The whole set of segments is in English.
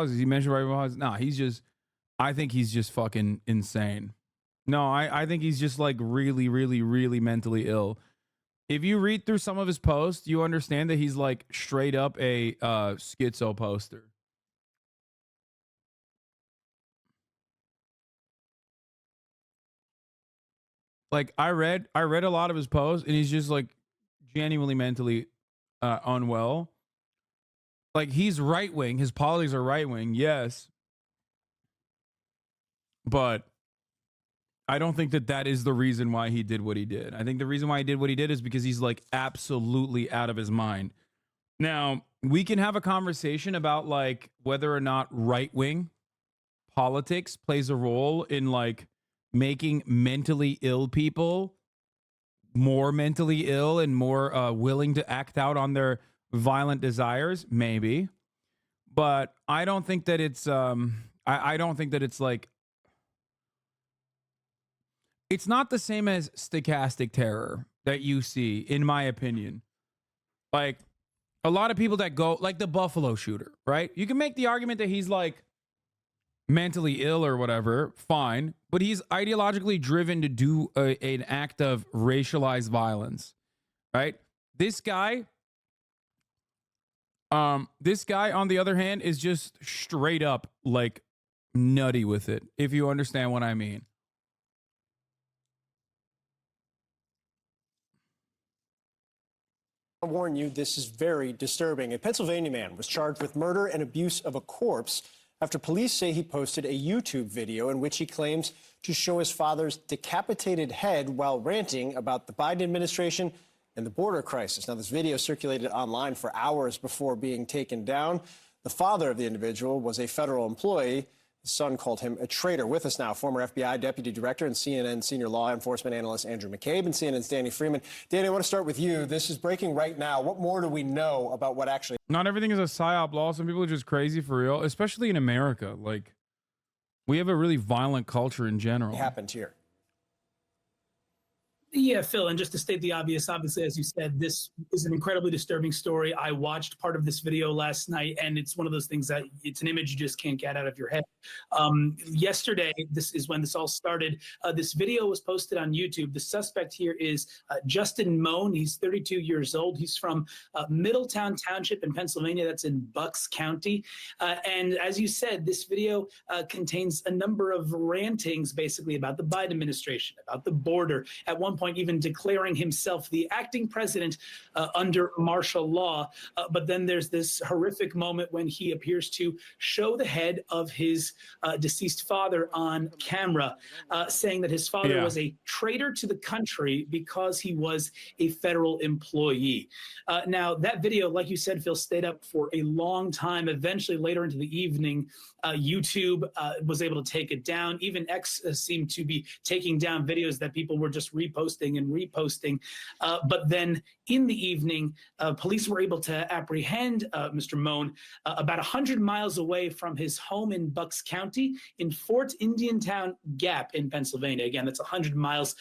He mentioned right before. No, he's just. I think he's just fucking insane. No, I think he's just like really, really, really mentally ill. If you read through some of his posts, you understand that he's like straight up a schizo poster. Like I read a lot of his posts, and he's just like genuinely mentally unwell. Like he's right wing, his politics are right wing, yes, but I don't think that that is the reason why he did what he did. I think the reason why he did what he did is because he's like absolutely out of his mind. Now, we can have a conversation about like whether or not right wing politics plays a role in like making mentally ill people more mentally ill and more willing to act out on their violent desires, maybe. But I don't think that it's I don't think that it's like it's not the same as stochastic terror that you see, in my opinion. Like a lot of people that go like the Buffalo shooter, right? You can make the argument that he's like mentally ill or whatever, fine, but he's ideologically driven to do an act of racialized violence, right? This guy, this guy on the other hand is just straight up like nutty with it, if you understand what I mean. I warn you, this is very disturbing. A Pennsylvania man was charged with murder and abuse of a corpse after police say he posted a YouTube video in which he claims to show his father's decapitated head while ranting about the Biden administration and the border crisis. Now, this video circulated online for hours before being taken down. The father of the individual was a federal employee. His son called him a traitor. With us now, former FBI Deputy Director and CNN Senior Law Enforcement Analyst Andrew McCabe and CNN's Danny Freeman. Danny, I want to start with you. This is breaking right now. What more do we know about what actually... Not everything is a psyop law. Some people are just crazy for real, especially in America. Like, we have a really violent culture in general. happened here? Yeah, Phil, and just to state the obvious, obviously, as you said, this is an incredibly disturbing story. I watched part of this video last night, and it's one of those things that it's an image you just can't get out of your head. Yesterday, this is when this all started. This video was posted on YouTube. The suspect here is Justin Moan. He's 32 years old. He's from Middletown Township in Pennsylvania. That's in Bucks County. And as you said, this video contains a number of rantings basically about the Biden administration, about the border. At one point, even declaring himself the acting president under martial law. But then there's this horrific moment when he appears to show the head of his deceased father on camera, saying that his father was a traitor to the country because he was a federal employee. Now, that video, like you said, Phil, stayed up for a long time. Eventually, later into the evening, YouTube was able to take it down. Even X seemed to be taking down videos that people were just reposting and reposting. But then in the evening, police were able to apprehend Mr. Moan about 100 miles away from his home in Bucks County in Fort Indiantown Gap in Pennsylvania. Again, that's 100 miles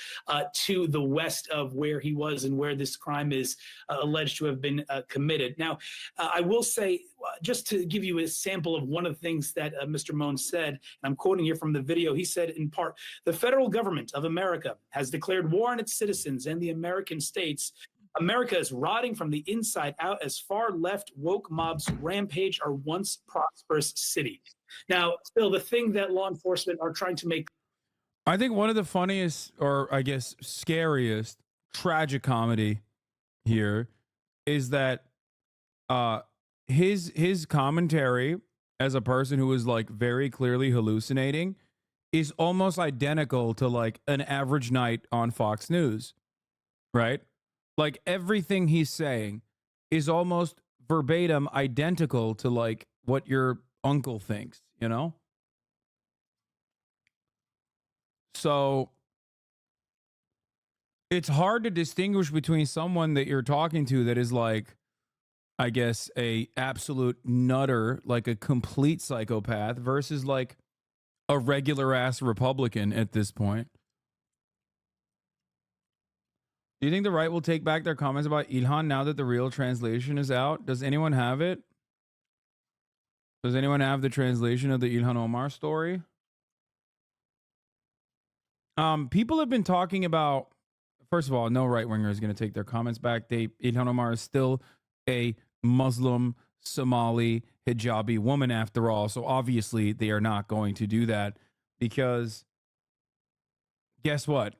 to the west of where he was and where this crime is alleged to have been committed. Now, I will say, just to give you a sample of one of the things that Mr. Moan said, and I'm quoting here from the video, he said in part, "The federal government of America has declared war on its citizens and the American states. America is rotting from the inside out as far left woke mobs rampage our once prosperous city." Now, Phil, the thing that law enforcement are trying to make... I think one of the funniest, or I guess scariest, tragic comedy here is that his commentary as a person who is like very clearly hallucinating is almost identical to like an average night on Fox News, right? Like everything he's saying is almost verbatim identical to like what your uncle thinks, you know? So it's hard to distinguish between someone that you're talking to that is like, I guess, a absolute nutter, like a complete psychopath versus like a regular ass Republican at this point. Do you think the right will take back their comments about Ilhan now that the real translation is out? Does anyone have it? Does anyone have the translation of the Ilhan Omar story? People have been talking about. First of all, no right winger is going to take their comments back. Ilhan Omar is still a Muslim Somali hijabi woman after all, so obviously they are not going to do that because guess what?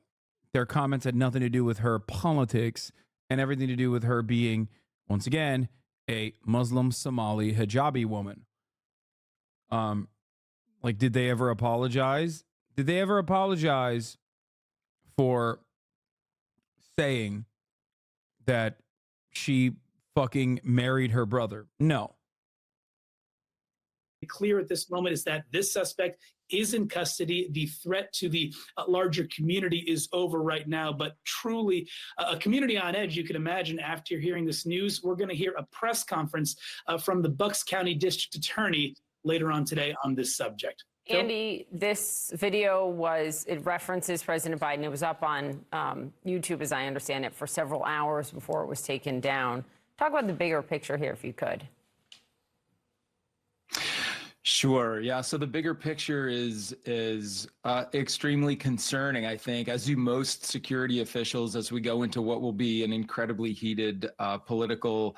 Their comments had nothing to do with her politics and everything to do with her being, once again, a Muslim Somali hijabi woman. Like, did they ever apologize? Did they ever apologize for saying that she fucking married her brother? No. Clear at this moment is that this suspect is in custody. The threat to the larger community is over right now, but truly a community on edge, you can imagine after hearing this news. We're going to hear a press conference from the Bucks County District Attorney later on today on this subject. Andy, this video it references President Biden. It was up on YouTube, as I understand it, for several hours before it was taken down. Talk about the bigger picture here, if you could. Sure. Yeah. So the bigger picture is extremely concerning, I think, as do most security officials as we go into what will be an incredibly heated political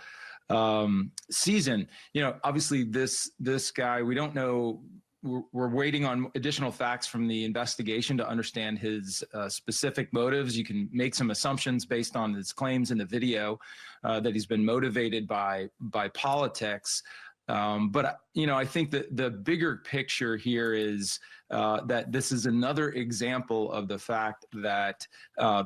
season. You know, obviously this guy, we don't know. We're waiting on additional facts from the investigation to understand his specific motives. You can make some assumptions based on his claims in the video that he's been motivated by politics. But, you know, I think that the bigger picture here is that this is another example of the fact that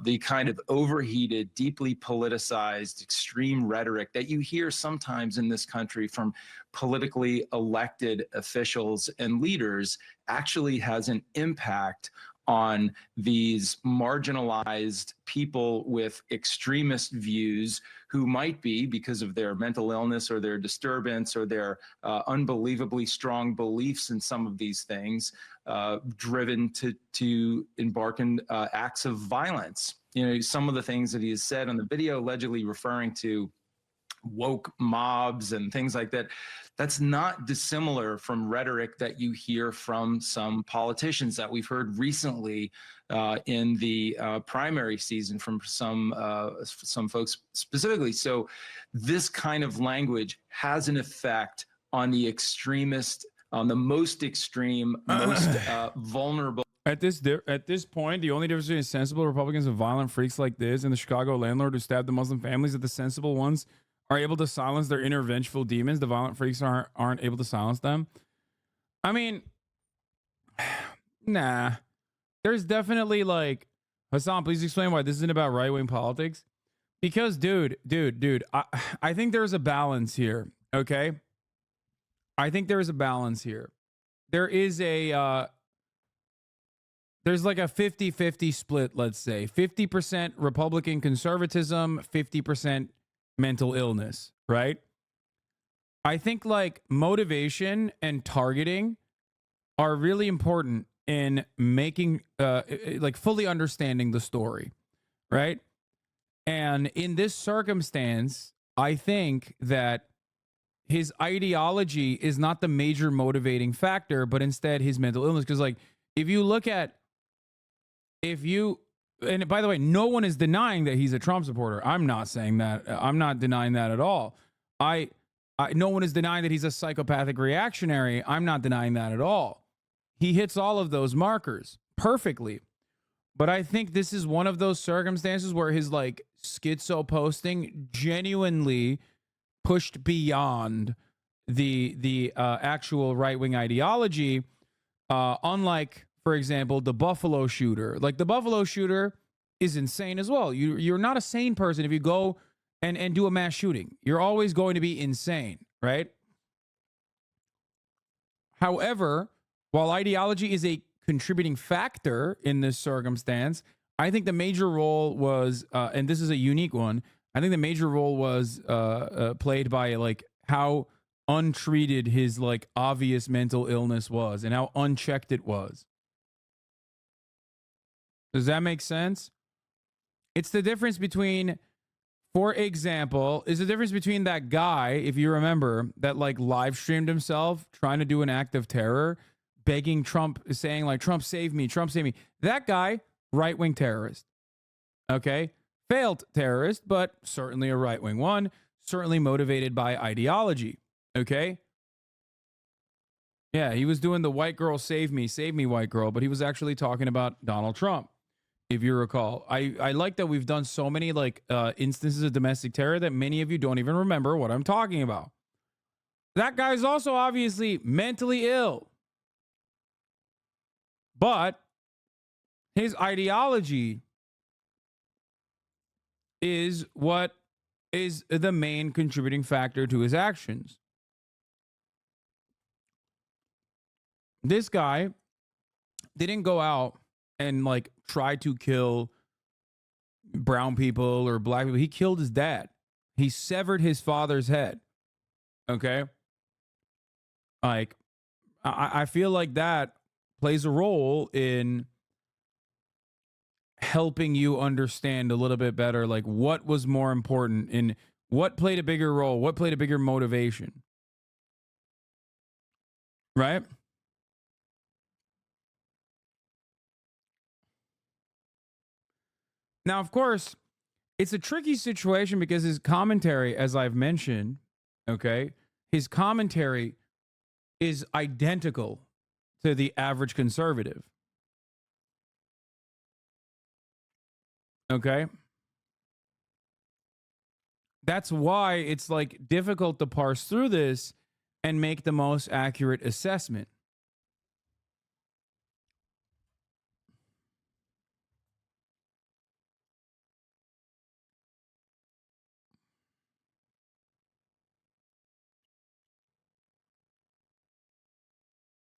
the kind of overheated, deeply politicized, extreme rhetoric that you hear sometimes in this country from politically elected officials and leaders actually has an impact on these marginalized people with extremist views who might be, because of their mental illness or their disturbance or their unbelievably strong beliefs in some of these things, driven to embark in acts of violence. You know, some of the things that he has said on the video, allegedly referring to woke mobs and things like that, that's not dissimilar from rhetoric that you hear from some politicians that we've heard recently in the primary season from some folks specifically. So this kind of language has an effect on the extremist, on the most extreme, most vulnerable. At this point, the only difference between sensible Republicans and violent freaks like this and the Chicago landlord who stabbed the Muslim families is that the sensible ones are able to silence their inner vengeful demons. The violent freaks aren't able to silence them. I mean, nah. There's definitely like, Hasan, please explain why this isn't about right-wing politics. Because, dude, I think there's a balance here, okay? I think there is a balance here. There is a, there's like a 50-50 split, let's say. 50% Republican conservatism, 50% mental illness, right? I think like motivation and targeting are really important in making, like fully understanding the story, right? And in this circumstance, I think that his ideology is not the major motivating factor, but instead his mental illness. Because like, if you look at, and by the way, no one is denying that he's a Trump supporter. I'm not saying that. I'm not denying that at all. No one is denying that he's a psychopathic reactionary. I'm not denying that at all. He hits all of those markers perfectly. But I think this is one of those circumstances where his like schizo posting genuinely pushed beyond the actual right-wing ideology, unlike, for example, the Buffalo shooter. Like the Buffalo shooter is insane as well. You're not a sane person if you go and do a mass shooting. You're always going to be insane, right? However, while ideology is a contributing factor in this circumstance, I think the major role was, and this is a unique one, I think the major role was played by like how untreated his like obvious mental illness was and how unchecked it was. Does that make sense? It's the difference between For example, is the difference between that guy, if you remember, that like live streamed himself trying to do an act of terror, begging Trump, saying like, Trump save me, Trump save me. That guy, right-wing terrorist. Okay? Failed terrorist, but certainly a right-wing one, certainly motivated by ideology. Okay? Yeah, he was doing the white girl save me, white girl, but he was actually talking about Donald Trump. If you recall, I like that we've done so many like instances of domestic terror that many of you don't even remember what I'm talking about. That guy's also obviously mentally ill, but his ideology is what is the main contributing factor to his actions. This guy didn't go out and like try to kill brown people or black people. He killed his dad. He severed his father's head. Okay. Like, I feel like that plays a role in helping you understand a little bit better, like what was more important and what played a bigger role, what played a bigger motivation. Right? Now, of course, it's a tricky situation because his commentary, as I've mentioned, okay, his commentary is identical to the average conservative. Okay? That's why it's like difficult to parse through this and make the most accurate assessment.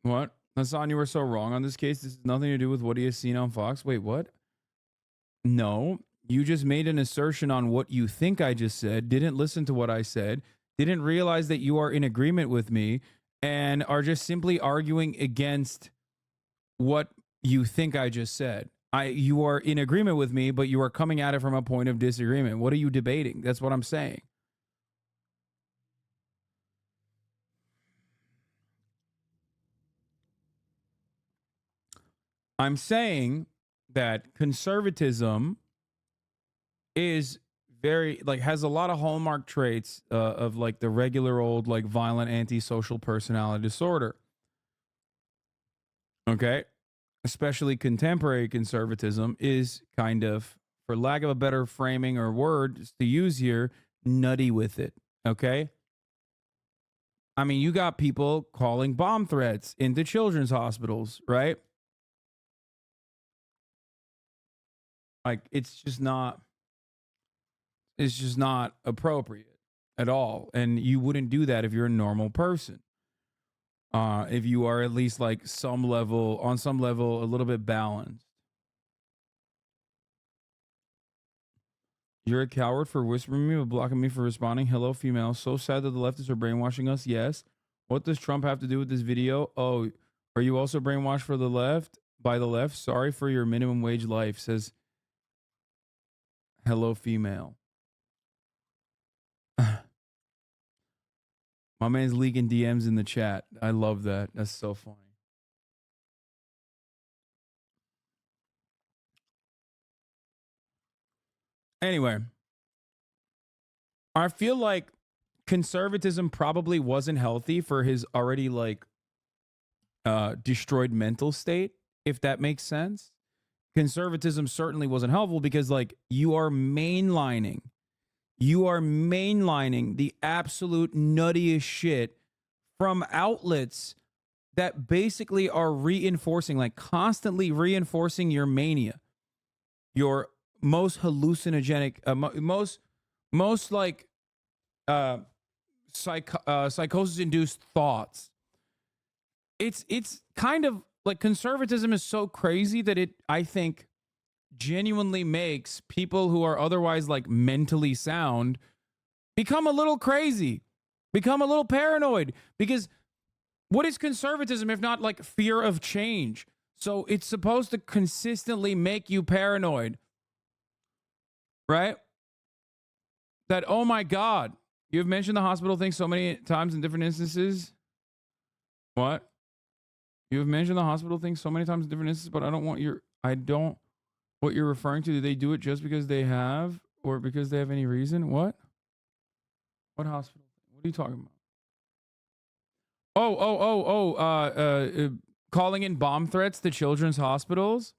What? Hasan, you were so wrong on this case. This has nothing to do with what he has seen on Fox. Wait, what? No, you just made an assertion on what you think I just said, didn't listen to what I said, didn't realize that you are in agreement with me, and are just simply arguing against what you think I just said. You are in agreement with me, but you are coming at it from a point of disagreement. What are you debating? That's what I'm saying. I'm saying that conservatism is very like has a lot of hallmark traits of like the regular old like violent antisocial personality disorder. Okay, especially contemporary conservatism is kind of, for lack of a better framing or word to use here, nutty with it. Okay, I mean, you got people calling bomb threats into children's hospitals, right? Like it's just not appropriate at all. And you wouldn't do that if you're a normal person. If you are at least like on some level, a little bit balanced. You're a coward for whispering me, but blocking me for responding. Hello, female. So sad that the leftists are brainwashing us. Yes. What does Trump have to do with this video? Oh, are you also brainwashed for the left? By the left? Sorry for your minimum wage life, says hello, female. My man's leaking DMs in the chat. I love that. That's so funny. Anyway, I feel like conservatism probably wasn't healthy for his already like destroyed mental state, if that makes sense. Conservatism certainly wasn't helpful because like you are mainlining the absolute nuttiest shit from outlets that basically are reinforcing, like constantly reinforcing your mania, your most hallucinogenic, most like psychosis-induced thoughts. It's kind of like conservatism is so crazy that it, I think, genuinely makes people who are otherwise like mentally sound become a little crazy, become a little paranoid. Because what is conservatism if not like fear of change? So it's supposed to consistently make you paranoid, right? That, oh my God, you've mentioned the hospital thing so many times in different instances. What? You've mentioned the hospital thing so many times in different instances, but I don't, what you're referring to, do they do it just because they have, or because they have any reason? What? What hospital? What are you talking about? Calling in bomb threats to children's hospitals.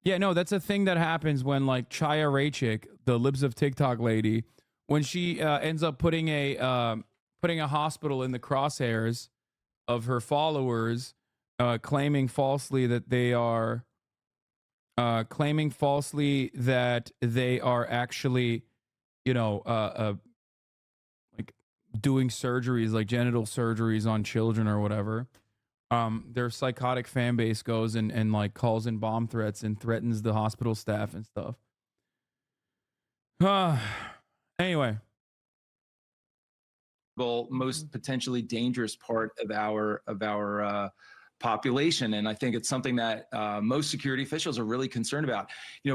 Yeah, no, that's a thing that happens when like Chaya Raichik, the Libs of TikTok lady, when she ends up putting a hospital in the crosshairs of her followers, claiming falsely that they are actually, like doing surgeries, like genital surgeries on children or whatever. Their psychotic fan base goes and like calls in bomb threats and threatens the hospital staff and stuff. Anyway, most potentially dangerous part of our population, and I think it's something that most security officials are really concerned about.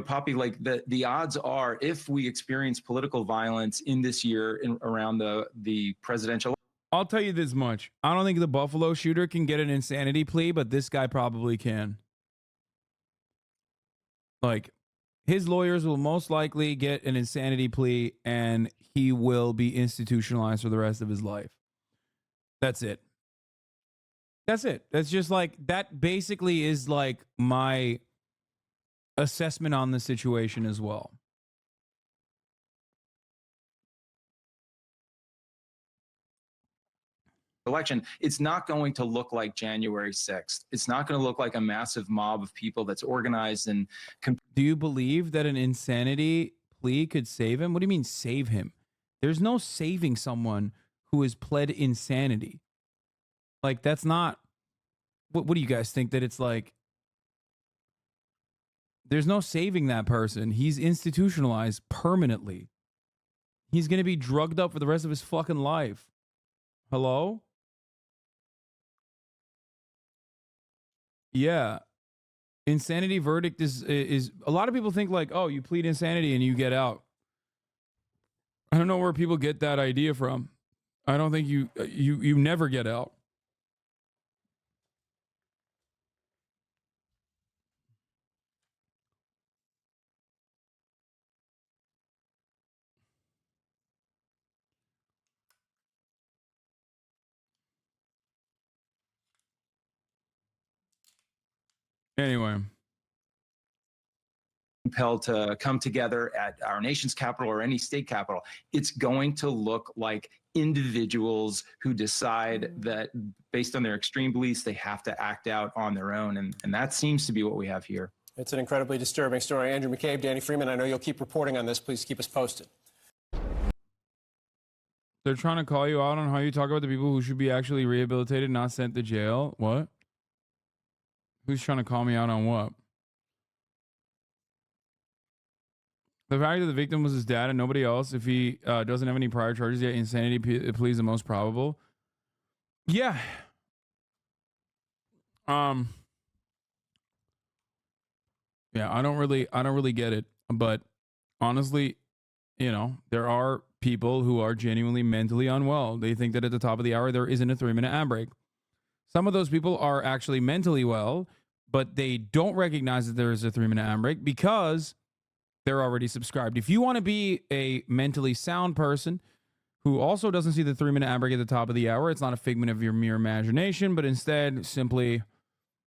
Poppy, like the odds are, if we experience political violence in this year around the presidential. I'll tell you this much. I don't think the Buffalo shooter can get an insanity plea, but this guy probably can. Like, his lawyers will most likely get an insanity plea and he will be institutionalized for the rest of his life. That's it. That's it. That's just like, that basically is like my assessment on the situation as well. Election, it's not going to look like January 6th. It's not going to look like a massive mob of people that's organized and. Do you believe that an insanity plea could save him? What do you mean save him? There's no saving someone who has pled insanity. Like, that's not. What do you guys think, that it's like? There's no saving that person. He's institutionalized permanently. He's going to be drugged up for the rest of his fucking life. Hello? Yeah. Insanity verdict is a lot of people think like, oh, you plead insanity and you get out. I don't know where people get that idea from. I don't think you never get out. Anyway, compelled to come together at our nation's capital or any state capital. It's going to look like individuals who decide that based on their extreme beliefs, they have to act out on their own. And that seems to be what we have here. It's an incredibly disturbing story. Andrew McCabe, Danny Freeman, I know you'll keep reporting on this. Please keep us posted. they're trying to call you out on how you talk about the people who should be actually rehabilitated, not sent to jail. What? Who's trying to call me out on what? The fact that the victim was his dad and nobody else, if he doesn't have any prior charges yet, insanity plea is the most probable. Yeah. Yeah, I don't really get it. But honestly, you know, there are people who are genuinely mentally unwell. They think that at the top of the hour there isn't a 3-minute ad break. Some of those people are actually mentally well, but they don't recognize that there is a 3-minute ad break because they're already subscribed. If you want to be a mentally sound person who also doesn't see the 3-minute ad break at the top of the hour, it's not a figment of your mere imagination, but instead simply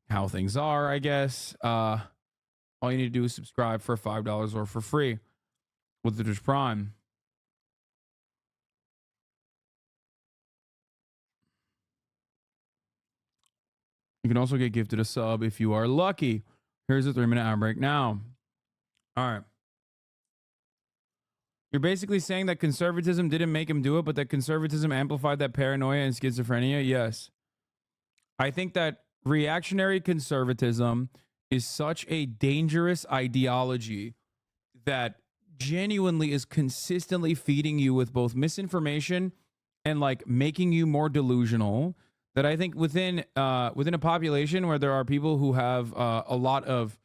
how things are, I guess. All you need to do is subscribe for $5 or for free with the Twitch Prime. You can also get gifted a sub if you are lucky. Here's a 3-minute ad break now. All right. You're basically saying that conservatism didn't make him do it, but that conservatism amplified that paranoia and schizophrenia? Yes. I think that reactionary conservatism is such a dangerous ideology that genuinely is consistently feeding you with both misinformation and like making you more delusional, that I think within a population where there are people who have a lot of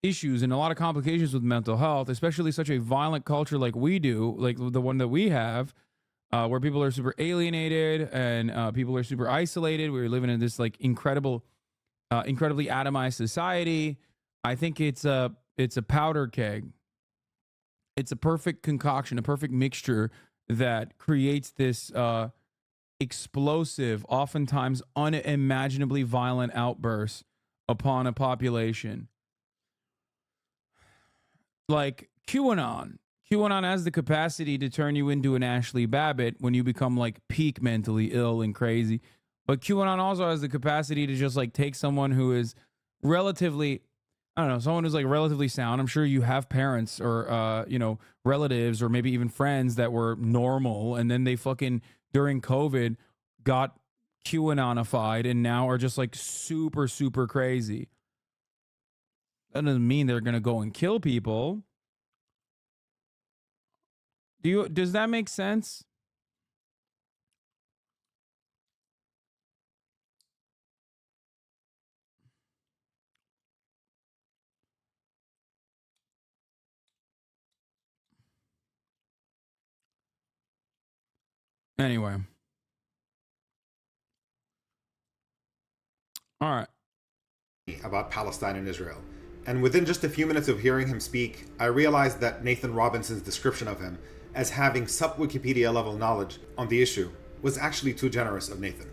issues and a lot of complications with mental health, especially such a violent culture like we do, like the one that we have, where people are super alienated and people are super isolated. We're living in this like incredibly atomized society. I think it's a powder keg. It's a perfect concoction, a perfect mixture that creates this explosive, oftentimes unimaginably violent outburst upon a population. Like QAnon. QAnon has the capacity to turn you into an Ashley Babbitt when you become like peak mentally ill and crazy. But QAnon also has the capacity to just like take someone who is relatively, I don't know, someone who's like relatively sound. I'm sure you have parents or, relatives or maybe even friends that were normal. And then they fucking, during COVID, got QAnonified and now are just like super, super crazy. That doesn't mean they're going to go and kill people. Does that make sense? Anyway. All right. About Palestine and Israel. And within just a few minutes of hearing him speak, I realized that Nathan Robinson's description of him as having sub-Wikipedia level knowledge on the issue was actually too generous of Nathan.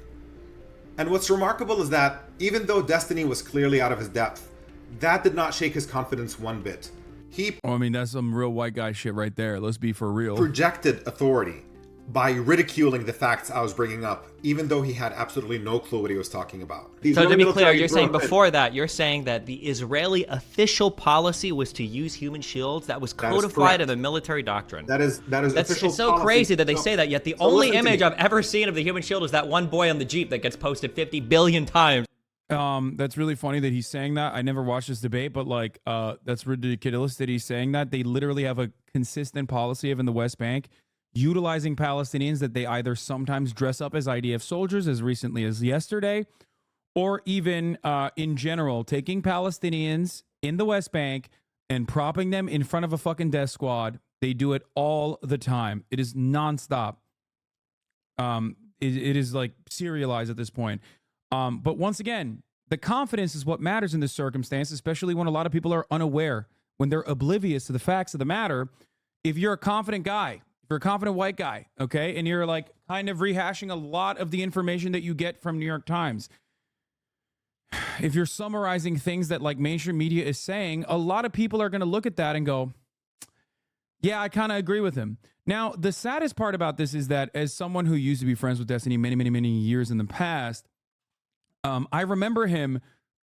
And what's remarkable is that, even though Destiny was clearly out of his depth, that did not shake his confidence one bit. He that's some real white guy shit right there. Let's be for real. Projected authority by ridiculing the facts I was bringing up, even though he had absolutely no clue what he was talking about. So to be clear, you're saying before that, you're saying that the Israeli official policy was to use human shields. That was codified in the military doctrine. That is official. It's so policy. crazy that they say that, yet the only image I've ever seen of the human shield is that one boy on the Jeep that gets posted 50 billion times. That's really funny that he's saying that. I never watched this debate, but like, that's ridiculous that he's saying that. They literally have a consistent policy of in the West Bank utilizing Palestinians that they either sometimes dress up as IDF soldiers as recently as yesterday, or even in general, taking Palestinians in the West Bank and propping them in front of a fucking death squad. They do it all the time. It is nonstop. It is like serialized at this point. But once again, the confidence is what matters in this circumstance, especially when a lot of people are unaware, when they're oblivious to the facts of the matter. If you're a confident guy, if you're a confident white guy, okay, and you're like kind of rehashing a lot of the information that you get from New York Times, if you're summarizing things that like mainstream media is saying, a lot of people are going to look at that and go, yeah, I kind of agree with him. Now, the saddest part about this is that as someone who used to be friends with Destiny many, many, many years in the past, I remember him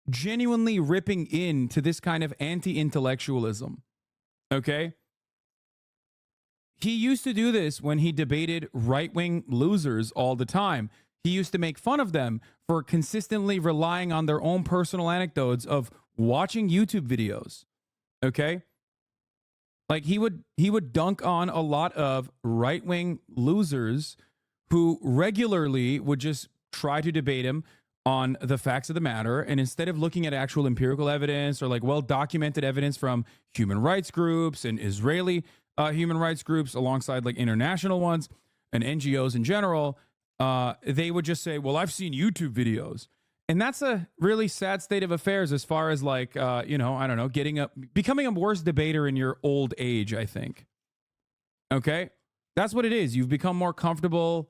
genuinely ripping into this kind of anti-intellectualism, okay? He used to do this when he debated right-wing losers all the time. He used to make fun of them for consistently relying on their own personal anecdotes of watching YouTube videos, okay? Like he would dunk on a lot of right-wing losers who regularly would just try to debate him on the facts of the matter. And instead of looking at actual empirical evidence or like well-documented evidence from human rights groups and Israeli human rights groups alongside like international ones and NGOs in general, they would just say, well, I've seen YouTube videos. And that's a really sad state of affairs as far as like, I don't know, becoming a worse debater in your old age, I think. Okay? That's what it is. You've become more comfortable.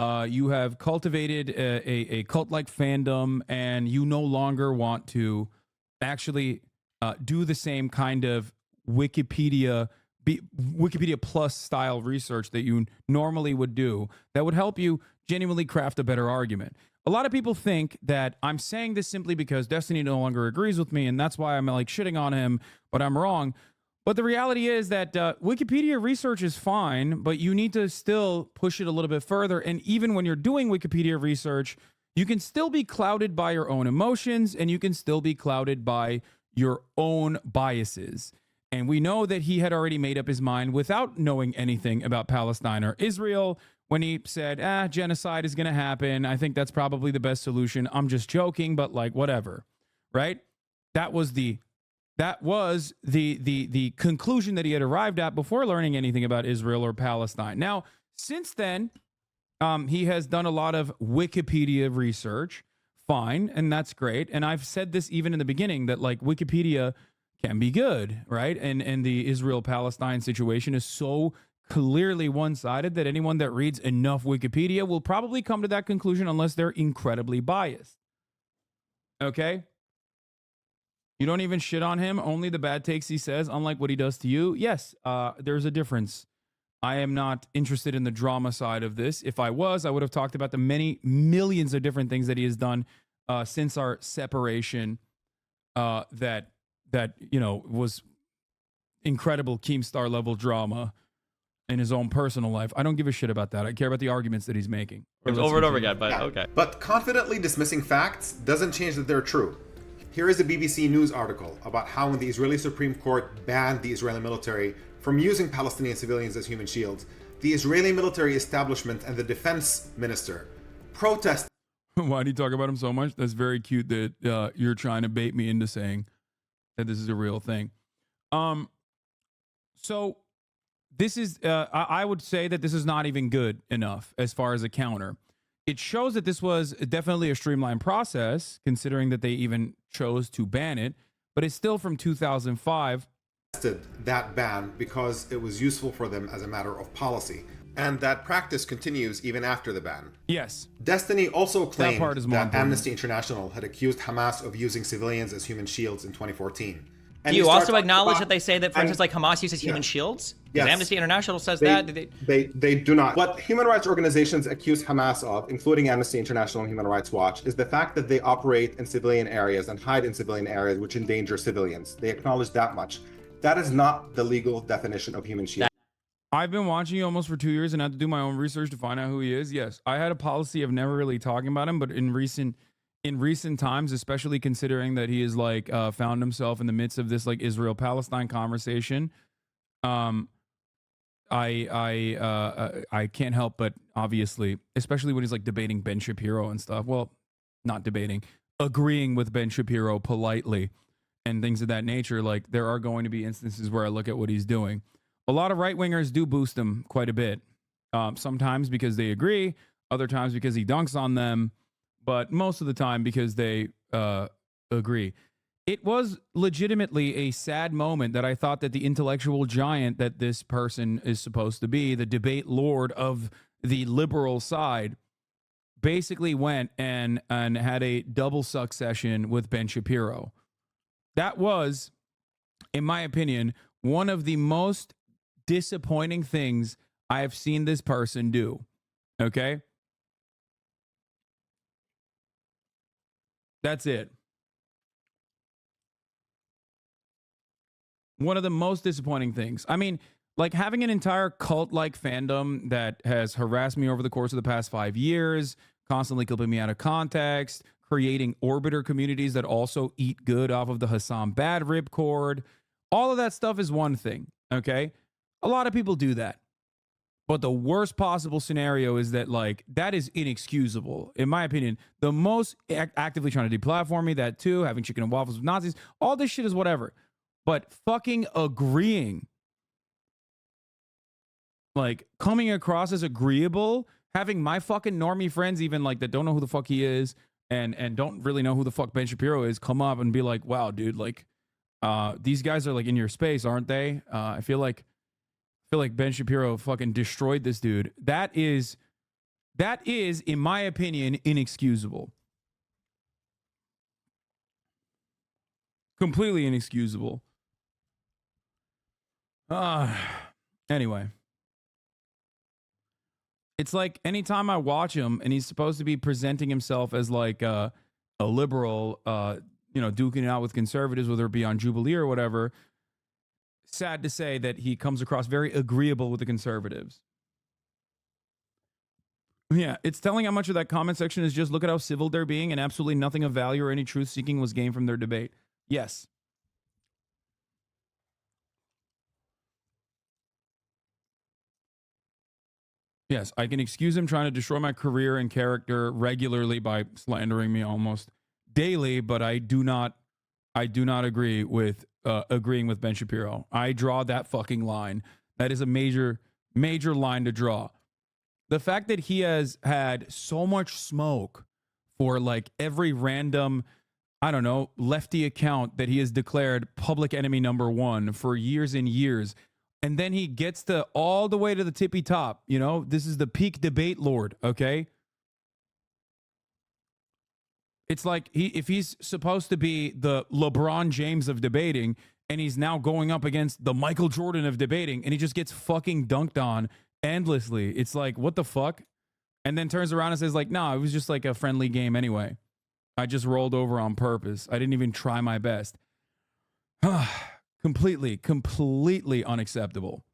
You have cultivated a cult-like fandom, and you no longer want to actually do the same kind of Wikipedia Plus style research that you normally would do that would help you genuinely craft a better argument. A lot of people think that I'm saying this simply because Destiny no longer agrees with me, and that's why I'm like shitting on him, but I'm wrong. But the reality is that Wikipedia research is fine, but you need to still push it a little bit further. And even when you're doing Wikipedia research, you can still be clouded by your own emotions, and you can still be clouded by your own biases. And we know that he had already made up his mind without knowing anything about Palestine or Israel when he said, genocide is going to happen. I think that's probably the best solution. I'm just joking, but like whatever, right? That was the That was the conclusion that he had arrived at before learning anything about Israel or Palestine. Now, since then, he has done a lot of Wikipedia research. Fine, and that's great. And I've said this even in the beginning that like Wikipedia can be good, right? And the Israel-Palestine situation is so clearly one-sided that anyone that reads enough Wikipedia will probably come to that conclusion unless they're incredibly biased. Okay? You don't even shit on him, only the bad takes he says, unlike what he does to you. Yes, there's a difference. I am not interested in the drama side of this. If I was, I would have talked about the many millions of different things that he has done since our separation that you know was incredible Keemstar level drama in his own personal life. I don't give a shit about that. I care about the arguments that he's making. It was over and over again, but okay. But confidently dismissing facts doesn't change that they're true. Here is a BBC News article about how when the Israeli Supreme Court banned the Israeli military from using Palestinian civilians as human shields, the Israeli military establishment and the defense minister protested. Why do you talk about him so much? That's very cute that you're trying to bait me into saying that this is a real thing. So this is, I would say that this is not even good enough as far as a counter. It shows that this was definitely a streamlined process, considering that they even chose to ban it, but it's still from 2005. That ban because it was useful for them as a matter of policy. And that practice continues even after the ban. Yes. Destiny also claimed that important. Amnesty International had accused Hamas of using civilians as human shields in 2014. Do you also acknowledge that they say that, for instance, like Hamas uses human shields? Because Yes. Amnesty International says that. They do not. What human rights organizations accuse Hamas of, including Amnesty International and Human Rights Watch, is the fact that they operate in civilian areas and hide in civilian areas which endanger civilians. They acknowledge that much. That is not the legal definition of human shield. I've been watching you almost for 2 years and had to do my own research to find out who he is. Yes, I had a policy of never really talking about him, but in recent times, especially considering that he is like found himself in the midst of this like Israel-Palestine conversation, I can't help but obviously, especially when he's like debating Ben Shapiro and stuff. Well, not debating, agreeing with Ben Shapiro politely and things of that nature. Like there are going to be instances where I look at what he's doing. A lot of right-wingers do boost him quite a bit. Sometimes because they agree, other times because he dunks on them, but most of the time because they agree. It was legitimately a sad moment that I thought that the intellectual giant that this person is supposed to be, the debate lord of the liberal side, basically went and had a double suck session with Ben Shapiro. That was, in my opinion, one of the most disappointing things I have seen this person do. Okay? That's it. One of the most disappointing things. I mean, like having an entire cult-like fandom that has harassed me over the course of the past 5 years, constantly clipping me out of context, creating orbiter communities that also eat good off of the Hasan bad ripcord. All of that stuff is one thing, okay? A lot of people do that. But the worst possible scenario is that, like, that is inexcusable. In my opinion, the most actively trying to deplatform me, that too, having chicken and waffles with Nazis, all this shit is whatever. But fucking agreeing, like, coming across as agreeable, having my fucking normie friends, even, like, that don't know who the fuck he is and don't really know who the fuck Ben Shapiro is, come up and be like, wow, dude, like, these guys are, like, in your space, aren't they? I feel like Ben Shapiro fucking destroyed this dude. That is, in my opinion, inexcusable. Completely inexcusable. Anyway. It's like anytime I watch him and he's supposed to be presenting himself as like a liberal, duking it out with conservatives, whether it be on Jubilee or whatever, sad to say that he comes across very agreeable with the conservatives. Yeah, it's telling how much of that comment section is just look at how civil they're being and absolutely nothing of value or any truth seeking was gained from their debate. Yes. Yes, I can excuse him trying to destroy my career and character regularly by slandering me almost daily, but I do not agree with agreeing with Ben Shapiro. I draw that fucking line. That is a major line to draw. The fact that he has had so much smoke for like every random, I don't know, lefty account that he has declared public enemy number one for years and years. And then he gets to all the way to the tippy top. You know, this is the peak debate lord. Okay. It's like if he's supposed to be the LeBron James of debating and he's now going up against the Michael Jordan of debating and he just gets fucking dunked on endlessly. It's like, what the fuck? And then turns around and says like, no, it was just like a friendly game anyway. I just rolled over on purpose. I didn't even try my best. Completely unacceptable.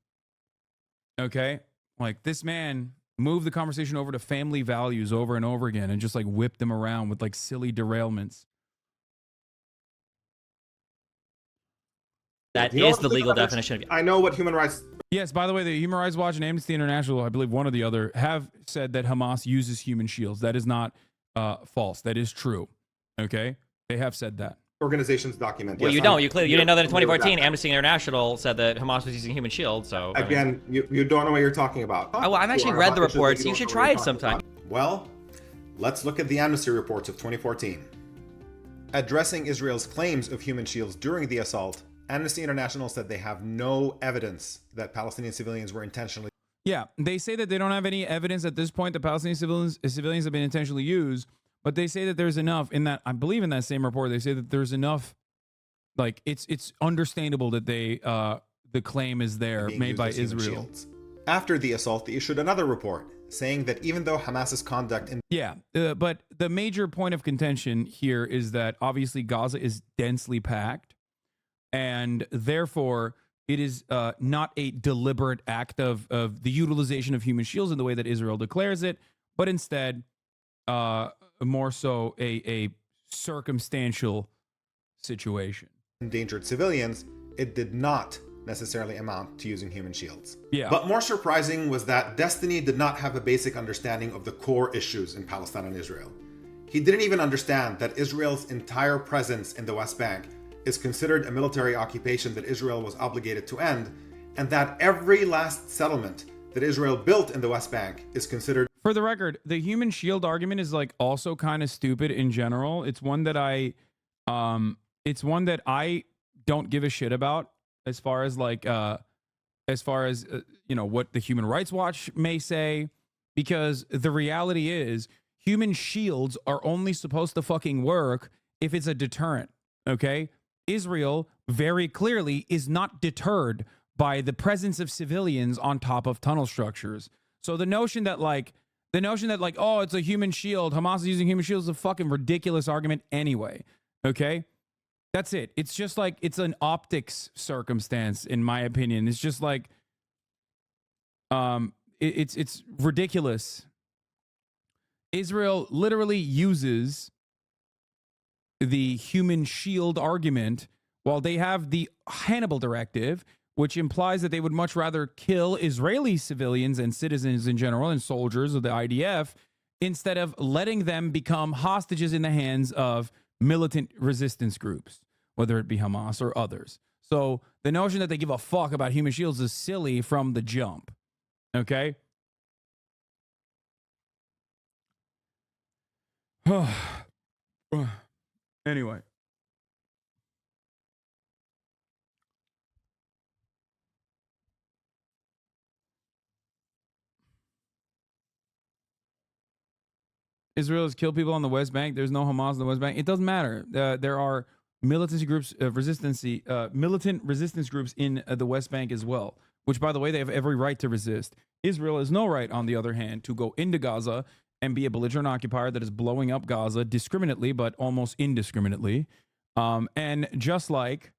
Okay? Like this man moved the conversation over to family values over and over again and just like whipped them around with like silly derailments. That is the legal definition of. I know what human rights. Yes, by the way, the Human Rights Watch and Amnesty International, I believe one or the other, have said that Hamas uses human shields. That is not false. That is true. Okay? They have said that. Organizations document. Well, yes, you don't. You clearly you didn't know that in 2014, Amnesty International said that Hamas was using human shields. So again, you don't know what you're talking about. Oh, well, I've actually read the reports. You should try it sometime. Well, let's look at the amnesty reports of 2014. Addressing Israel's claims of human shields during the assault, Amnesty International said they have no evidence that Palestinian civilians were intentionally. Yeah, they say that they don't have any evidence at this point that Palestinian civilians have been intentionally used, but they say that there's enough in that. I believe in that same report, they say that there's enough. Like it's understandable that they the claim is there made by Israel. After the assault, they issued another report saying that even though Hamas's conduct in but the major point of contention here is that obviously Gaza is densely packed, and therefore it is not a deliberate act of the utilization of human shields in the way that Israel declares it, but instead more so a circumstantial situation. Endangered civilians, it did not necessarily amount to using human shields. Yeah. But more surprising was that Destiny did not have a basic understanding of the core issues in Palestine and Israel. He didn't even understand that Israel's entire presence in the West Bank is considered a military occupation that Israel was obligated to end, and that every last settlement that Israel built in the West Bank is considered. For the record, the human shield argument is like also kind of stupid in general. It's one that I don't give a shit about as far as like you know, what the Human Rights Watch may say, because the reality is human shields are only supposed to fucking work if it's a deterrent. Okay? Israel very clearly is not deterred by the presence of civilians on top of tunnel structures. So the notion that like, oh, it's a human shield, Hamas is using human shields, is a fucking ridiculous argument anyway. Okay? That's it. It's just like, it's an optics circumstance, in my opinion. It's just like, it's ridiculous. Israel literally uses the human shield argument while they have the Hannibal Directive, which implies that they would much rather kill Israeli civilians and citizens in general and soldiers of the IDF instead of letting them become hostages in the hands of militant resistance groups, whether it be Hamas or others. So the notion that they give a fuck about human shields is silly from the jump. Okay? Anyway. Israel has killed people on the West Bank. There's no Hamas on the West Bank. It doesn't matter. There are militancy groups, militant resistance groups in the West Bank as well, which, by the way, they have every right to resist. Israel has no right, on the other hand, to go into Gaza and be a belligerent occupier that is blowing up Gaza discriminately, but almost indiscriminately. And just like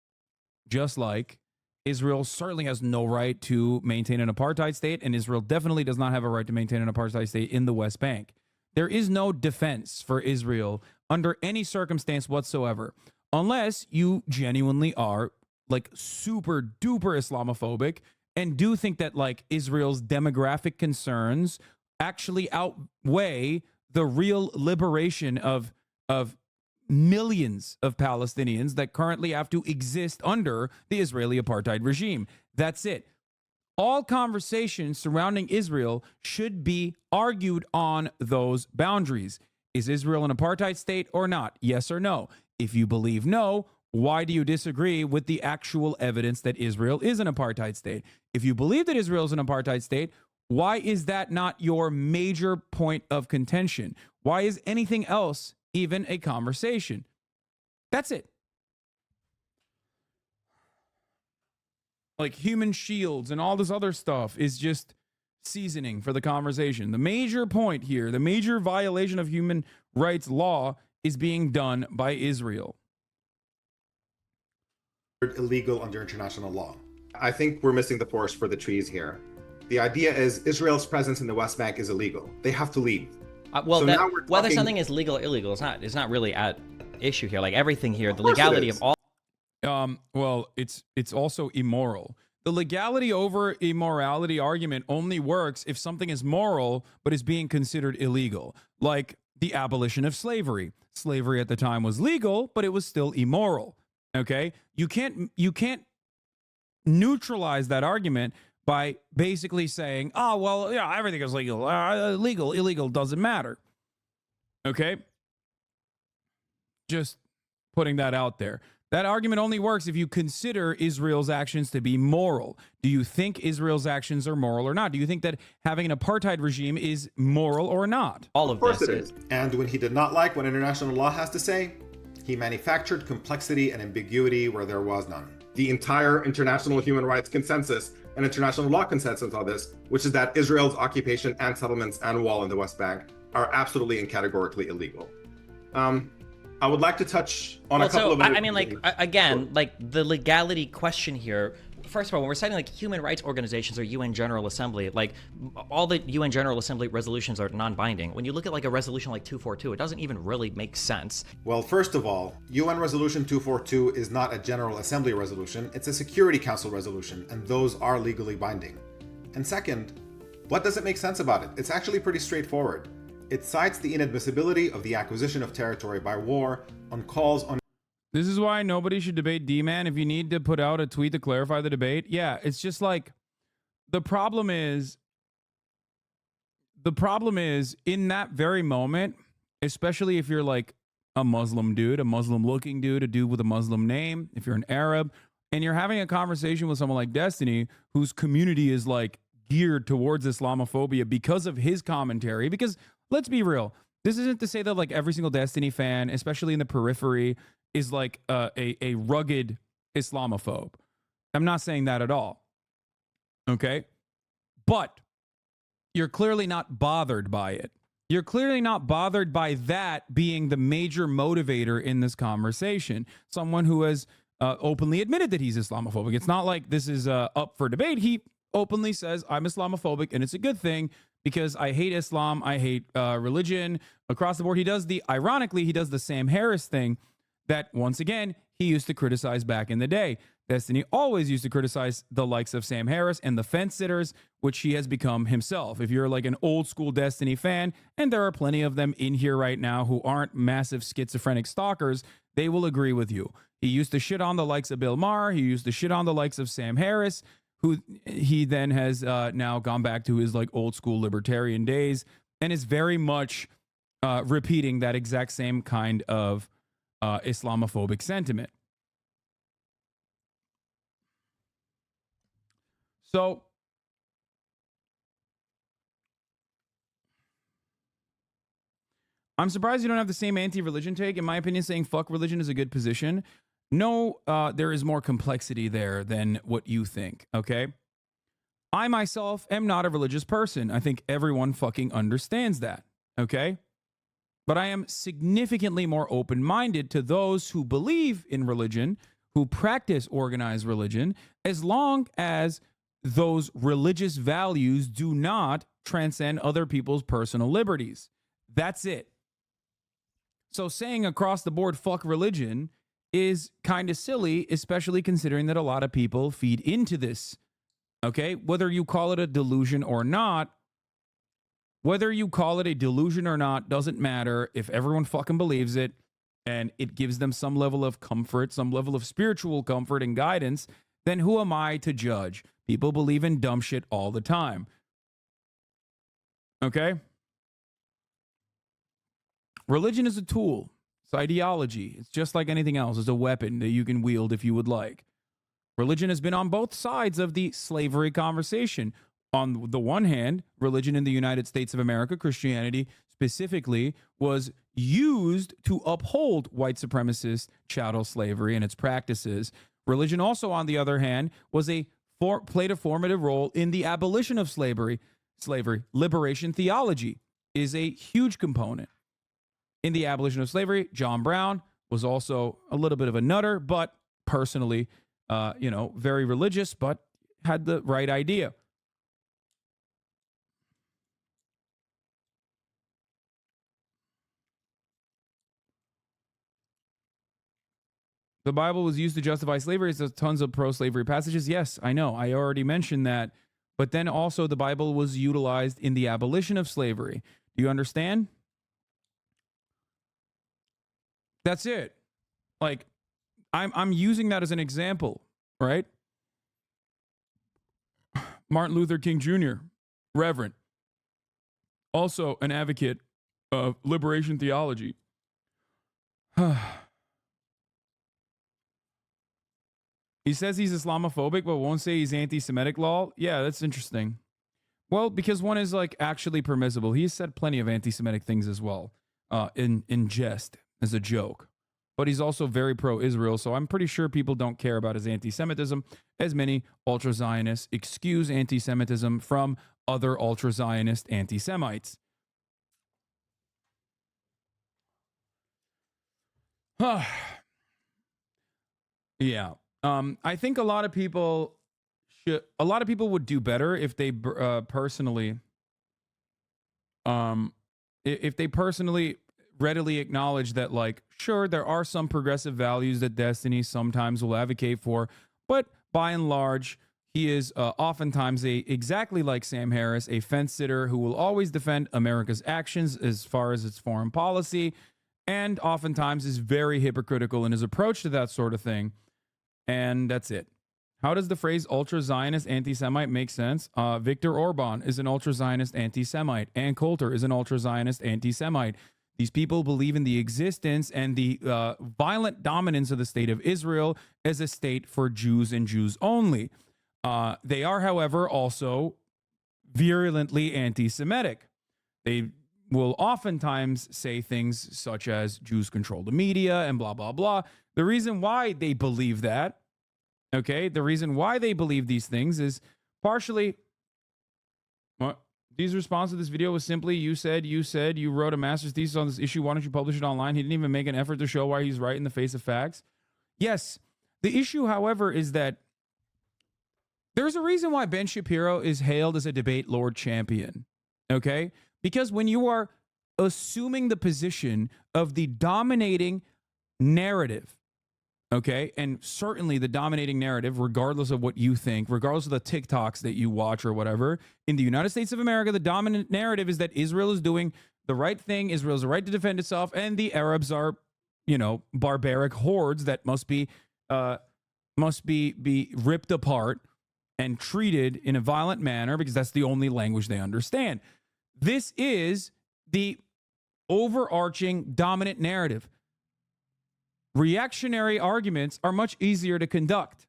Israel certainly has no right to maintain an apartheid state, and Israel definitely does not have a right to maintain an apartheid state in the West Bank. There is no defense for Israel under any circumstance whatsoever, unless you genuinely are like super duper Islamophobic and do think that like Israel's demographic concerns actually outweigh the real liberation of millions of Palestinians that currently have to exist under the Israeli apartheid regime. That's it. All conversations surrounding Israel should be argued on those boundaries. Is Israel an apartheid state or not? Yes or no? If you believe no, why do you disagree with the actual evidence that Israel is an apartheid state? If you believe that Israel is an apartheid state, why is that not your major point of contention? Why is anything else even a conversation? That's it. Like human shields and all this other stuff is just seasoning for the conversation. The major point here, the major violation of human rights law is being done by Israel. Illegal under international law. I think we're missing the forest for the trees here. The idea is Israel's presence in the West Bank is illegal. They have to leave. Whether something is legal or illegal is not really at issue here. Like everything here, the legality of all. Well, it's also immoral. The legality over immorality argument only works if something is moral but is being considered illegal, like the abolition of slavery. Slavery at the time was legal, but it was still immoral. Okay, you can't neutralize that argument by basically saying, "Oh, well, yeah, everything is legal. Legal, illegal doesn't matter." Okay, just putting that out there. That argument only works if you consider Israel's actions to be moral. Do you think Israel's actions are moral or not? Do you think that having an apartheid regime is moral or not? All of course it is. And when he did not like what international law has to say, he manufactured complexity and ambiguity where there was none. The entire international human rights consensus and international law consensus on this, which is that Israel's occupation and settlements and wall in the West Bank are absolutely and categorically illegal. I would like to touch on a couple of... I mean, like, again, like the legality question here, first of all, when we're citing like human rights organizations or UN General Assembly, like all the UN General Assembly resolutions are non-binding. When you look at like a resolution like 242, it doesn't even really make sense. Well, first of all, UN Resolution 242 is not a General Assembly resolution, it's a Security Council resolution, and those are legally binding. And second, what doesn't make sense about it? It's actually pretty straightforward. It cites the inadmissibility of the acquisition of territory by war on calls on... This is why nobody should debate D-Man. If you need to put out a tweet to clarify the debate, yeah, it's just like, the problem is in that very moment, especially if you're like a Muslim dude, a Muslim looking dude, a dude with a Muslim name, if you're an Arab, and you're having a conversation with someone like Destiny, whose community is like geared towards Islamophobia because of his commentary, because let's be real, this isn't to say that like every single Destiny fan, especially in the periphery, is like a rugged Islamophobe. I'm not saying that at all. Okay? But you're clearly not bothered by it. You're clearly not bothered by that being the major motivator in this conversation. Someone who has openly admitted that he's Islamophobic. It's not like this is up for debate. He openly says, I'm Islamophobic, and it's a good thing because I hate Islam. I hate religion across the board. Ironically, he does the Sam Harris thing that, once again, he used to criticize back in the day. Destiny always used to criticize the likes of Sam Harris and the fence sitters, which he has become himself. If you're like an old school Destiny fan, and there are plenty of them in here right now who aren't massive schizophrenic stalkers, they will agree with you. He used to shit on the likes of Bill Maher. He used to shit on the likes of Sam Harris, who he then has now gone back to his like old school libertarian days and is very much repeating that exact same kind of Islamophobic sentiment. So I'm surprised you don't have the same anti-religion take. In my opinion, saying fuck religion is a good position. No, there is more complexity there than what you think, okay? I myself am not a religious person. I think everyone fucking understands that, okay? But I am significantly more open-minded to those who believe in religion, who practice organized religion, as long as those religious values do not transcend other people's personal liberties. That's it. So saying across the board, fuck religion, is kind of silly, especially considering that a lot of people feed into this. Okay? Whether you call it a delusion or not, doesn't matter. If everyone fucking believes it, and it gives them some level of comfort, some level of spiritual comfort and guidance, then who am I to judge? People believe in dumb shit all the time. Okay? Religion is a tool. It's ideology. It's just like anything else. It's a weapon that you can wield if you would like. Religion has been on both sides of the slavery conversation. On the one hand, religion in the United States of America, Christianity specifically, was used to uphold white supremacist chattel slavery and its practices. Religion also, on the other hand, was played a formative role in the abolition of slavery. Liberation theology is a huge component in the abolition of slavery. John Brown was also a little bit of a nutter, but personally, very religious, but had the right idea. The Bible was used to justify slavery. There's tons of pro-slavery passages. Yes, I know. I already mentioned that. But then also the Bible was utilized in the abolition of slavery. Do you understand? That's it. Like, I'm using that as an example, right? Martin Luther King Jr., Reverend, also an advocate of liberation theology. He says he's Islamophobic, but won't say he's anti-Semitic, lol. Yeah, that's interesting. Well, because one is like actually permissible. He's said plenty of anti-Semitic things as well, in jest, as a joke. But he's also very pro-Israel, so I'm pretty sure people don't care about his anti-Semitism, as many ultra-Zionists excuse anti-Semitism from other ultra-Zionist anti-Semites. Yeah. I think a lot of people would do better if they personally readily acknowledge that, like, sure, there are some progressive values that Destiny sometimes will advocate for, but by and large, he is oftentimes exactly like Sam Harris, a fence sitter who will always defend America's actions as far as its foreign policy, and oftentimes is very hypocritical in his approach to that sort of thing. And that's it. How does the phrase ultra-Zionist anti-Semite make sense? Viktor Orban is an ultra-Zionist anti-Semite. Ann Coulter is an ultra-Zionist anti-Semite. These people believe in the existence and the violent dominance of the state of Israel as a state for Jews and Jews only. They are, however, also virulently anti-Semitic. They will oftentimes say things such as Jews control the media and blah, blah, blah. The reason why they believe that, okay, the reason why they believe these things is partially, Dee's response to this video was simply, you said you wrote a master's thesis on this issue. Why don't you publish it online? He didn't even make an effort to show why he's right in the face of facts. Yes. The issue, however, is that there's a reason why Ben Shapiro is hailed as a debate Lord champion. Okay? Because when you are assuming the position of the dominating narrative, okay, and certainly the dominating narrative, regardless of what you think, regardless of the TikToks that you watch or whatever, in the United States of America, the dominant narrative is that Israel is doing the right thing, Israel has a right to defend itself, and the Arabs are, barbaric hordes that must be ripped apart and treated in a violent manner because that's the only language they understand. This is the overarching dominant narrative. Reactionary arguments are much easier to conduct,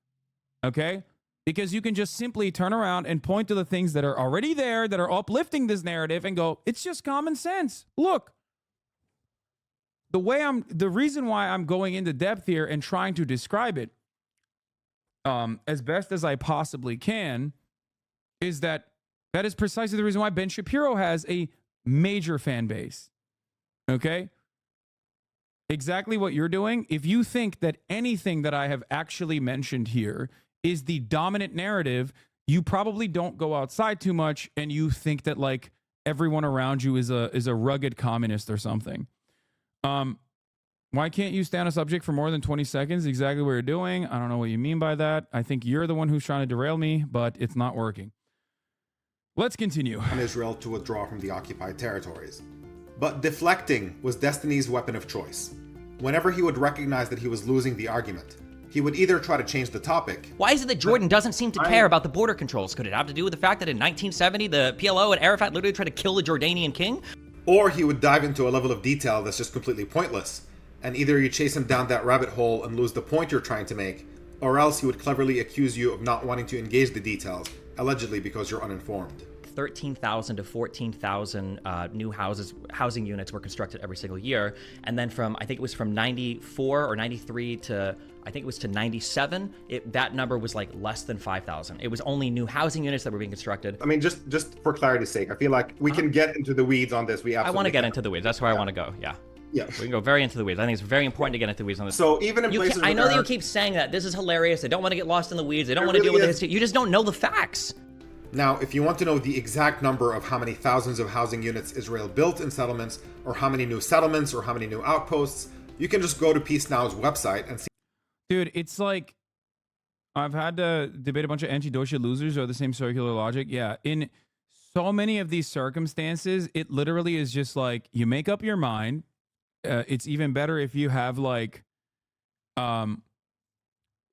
okay? Because you can just simply turn around and point to the things that are already there, that are uplifting this narrative, and go, it's just common sense. Look, the reason why I'm going into depth here and trying to describe it as best as I possibly can is that is precisely the reason why Ben Shapiro has a major fan base, okay? Exactly what you're doing. If you think that anything that I have actually mentioned here is the dominant narrative, you probably don't go outside too much and you think that like everyone around you is a rugged communist or something. Why can't you stay on a subject for more than 20 seconds? Exactly what you're doing. I don't know what you mean by that. I think you're the one who's trying to derail me, but it's not working. Let's continue. On Israel to withdraw from the occupied territories. But deflecting was Destiny's weapon of choice. whenever he would recognize that he was losing the argument, he would either try to change the topic. Why is it that Jordan doesn't seem to care about the border controls? Could it have to do with the fact that in 1970, the PLO and Arafat literally tried to kill the Jordanian king? Or he would dive into a level of detail that's just completely pointless, and either you chase him down that rabbit hole and lose the point you're trying to make, or else he would cleverly accuse you of not wanting to engage the details, allegedly because you're uninformed. 13,000 to 14,000 new housing units were constructed every single year. And then I think it was from 94 or 93 to, I think it was to 97, that number was like less than 5,000. It was only new housing units that were being constructed. I mean, just for clarity's sake, I feel like we can get into the weeds on this. I want to get into the weeds. That's where I want to go. Yeah. Yeah. We can go very into the weeds. I think it's very important to get into the weeds on this. So even in places I know that you keep saying that this is hilarious. They don't want to get lost in the weeds. They don't want to deal with the history. You just don't know the facts. Now, if you want to know the exact number of how many thousands of housing units Israel built in settlements, or how many new settlements, or how many new outposts, you can just go to Peace Now's website and see. Dude, it's like, I've had to debate a bunch of anti-Deutsche losers or the same circular logic. Yeah, in so many of these circumstances, it literally is just like, you make up your mind. It's even better if you have like,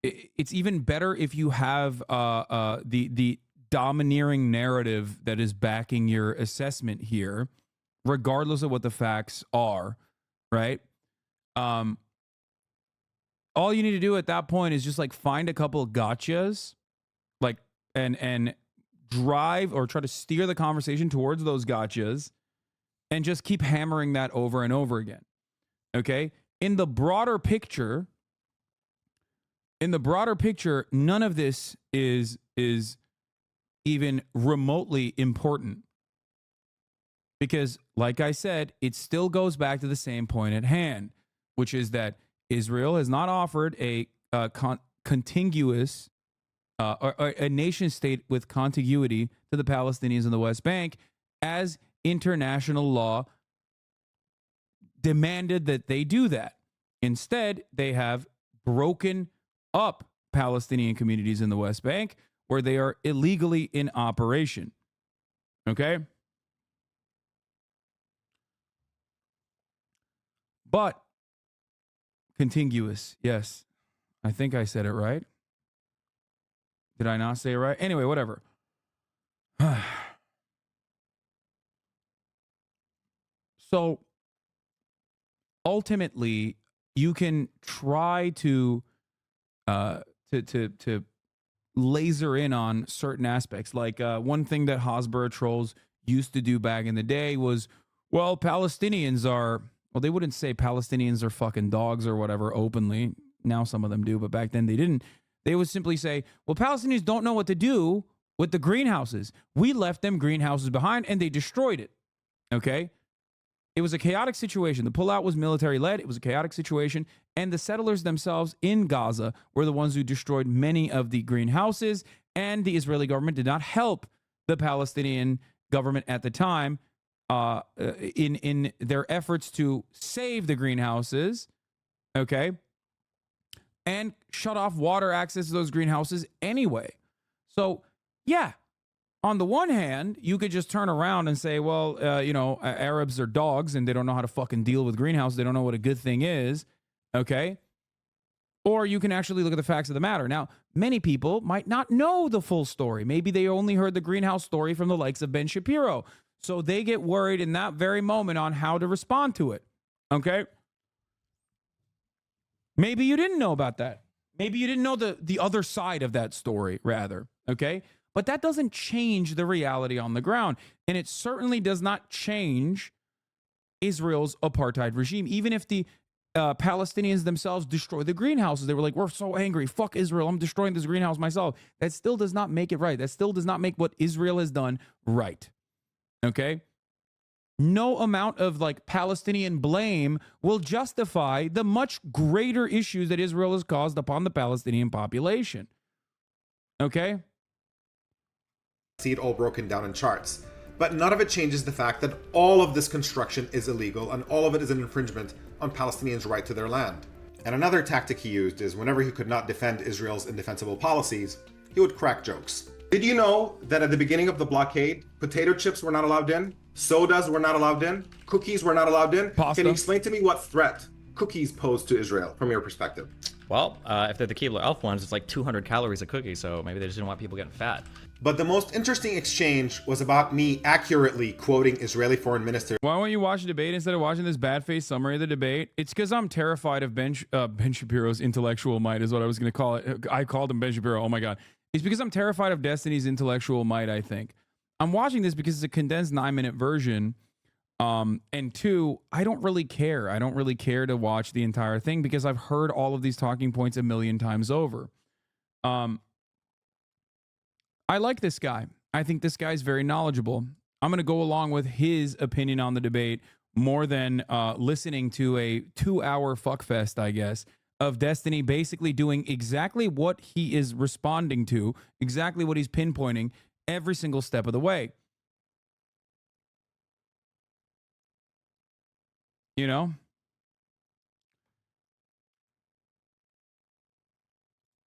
it's even better if you have the domineering narrative that is backing your assessment here, regardless of what the facts are, right? All you need to do at that point is just like find a couple of gotchas, like, and drive or try to steer the conversation towards those gotchas and just keep hammering that over and over again. Okay? In the broader picture, none of this is even remotely important, because like I said, it still goes back to the same point at hand, which is that Israel has not offered a contiguous or a nation state with contiguity to the Palestinians in the West Bank, as international law demanded that they do that. Instead, they have broken up Palestinian communities in the West Bank where they are illegally in operation. Okay? But contiguous, yes. I think I said it right. Did I not say it right? Anyway, whatever. So ultimately, you can try to laser in on certain aspects. Like one thing that Hasbara trolls used to do back in the day was, well, Palestinians are, well, they wouldn't say Palestinians are fucking dogs or whatever openly. Now some of them do, but back then they didn't. They would simply say, well, Palestinians don't know what to do with the greenhouses. We left them greenhouses behind and they destroyed it. Okay? It was a chaotic situation. The pullout was military-led. It was a chaotic situation. And the settlers themselves in Gaza were the ones who destroyed many of the greenhouses. And the Israeli government did not help the Palestinian government at the time in their efforts to save the greenhouses, okay, and shut off water access to those greenhouses anyway. So, yeah. On the one hand, you could just turn around and say, well, Arabs are dogs and they don't know how to fucking deal with greenhouses. They don't know what a good thing is. Okay. Or you can actually look at the facts of the matter. Now, many people might not know the full story. Maybe they only heard the greenhouse story from the likes of Ben Shapiro. So they get worried in that very moment on how to respond to it. Okay. Maybe you didn't know about that. Maybe you didn't know the other side of that story, rather. Okay. But that doesn't change the reality on the ground. And it certainly does not change Israel's apartheid regime. Even if the Palestinians themselves destroy the greenhouses, they were like, we're so angry. Fuck Israel. I'm destroying this greenhouse myself. That still does not make it right. That still does not make what Israel has done right. Okay? No amount of like Palestinian blame will justify the much greater issues that Israel has caused upon the Palestinian population. Okay? See it all broken down in charts. But none of it changes the fact that all of this construction is illegal and all of it is an infringement on Palestinians' right to their land. And another tactic he used is whenever he could not defend Israel's indefensible policies, he would crack jokes. Did you know that at the beginning of the blockade, potato chips were not allowed in, sodas were not allowed in, cookies were not allowed in? Pasta. Can you explain to me what threat cookies pose to Israel from your perspective? Well, if they're the Keebler Elf ones, it's like 200 calories a cookie, so maybe they just didn't want people getting fat. But the most interesting exchange was about me accurately quoting Israeli Foreign Minister. Why won't you watch the debate instead of watching this bad-faced summary of the debate? It's because I'm terrified of Ben Shapiro's intellectual might, is what I was going to call it. I called him Ben Shapiro. Oh my God. It's because I'm terrified of Destiny's intellectual might, I think. I'm watching this because it's a condensed 9-minute version. And two, I don't really care. I don't really care to watch the entire thing because I've heard all of these talking points a million times over. I like this guy. I think this guy's very knowledgeable. I'm going to go along with his opinion on the debate more than listening to a 2-hour fuckfest, I guess, of Destiny basically doing exactly what he is responding to, exactly what he's pinpointing every single step of the way. You know?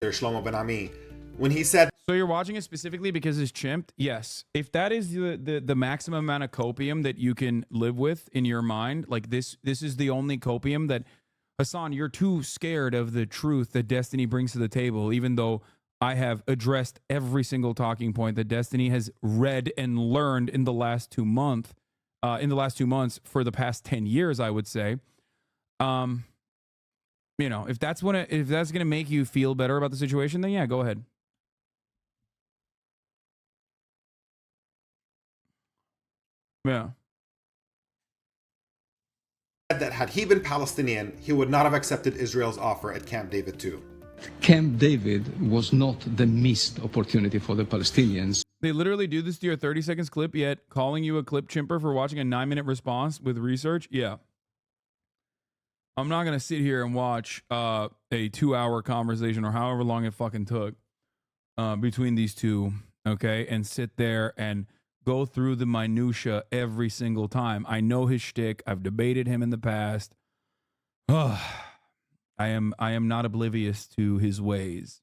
Shlomo Ben Ami, when he said, So you're watching it specifically because it's chimped? Yes. If that is the maximum amount of copium that you can live with in your mind, like this is the only copium that, Hasan, you're too scared of the truth that Destiny brings to the table, even though I have addressed every single talking point that Destiny has read and learned in the last 2 months, for the past 10 years, I would say. You know, if that's going to make you feel better about the situation, then yeah, go ahead. Yeah. that had he been Palestinian, he would not have accepted Israel's offer at Camp David II. Camp David was not the missed opportunity for the Palestinians. They literally do this to your 30 seconds clip, yet calling you a clip chimper for watching a 9-minute response with research. Yeah. I'm not going to sit here and watch a 2-hour conversation or however long it fucking took between these two, okay, and sit there and go through the minutia every single time. I know his shtick. I've debated him in the past. I am not oblivious to his ways.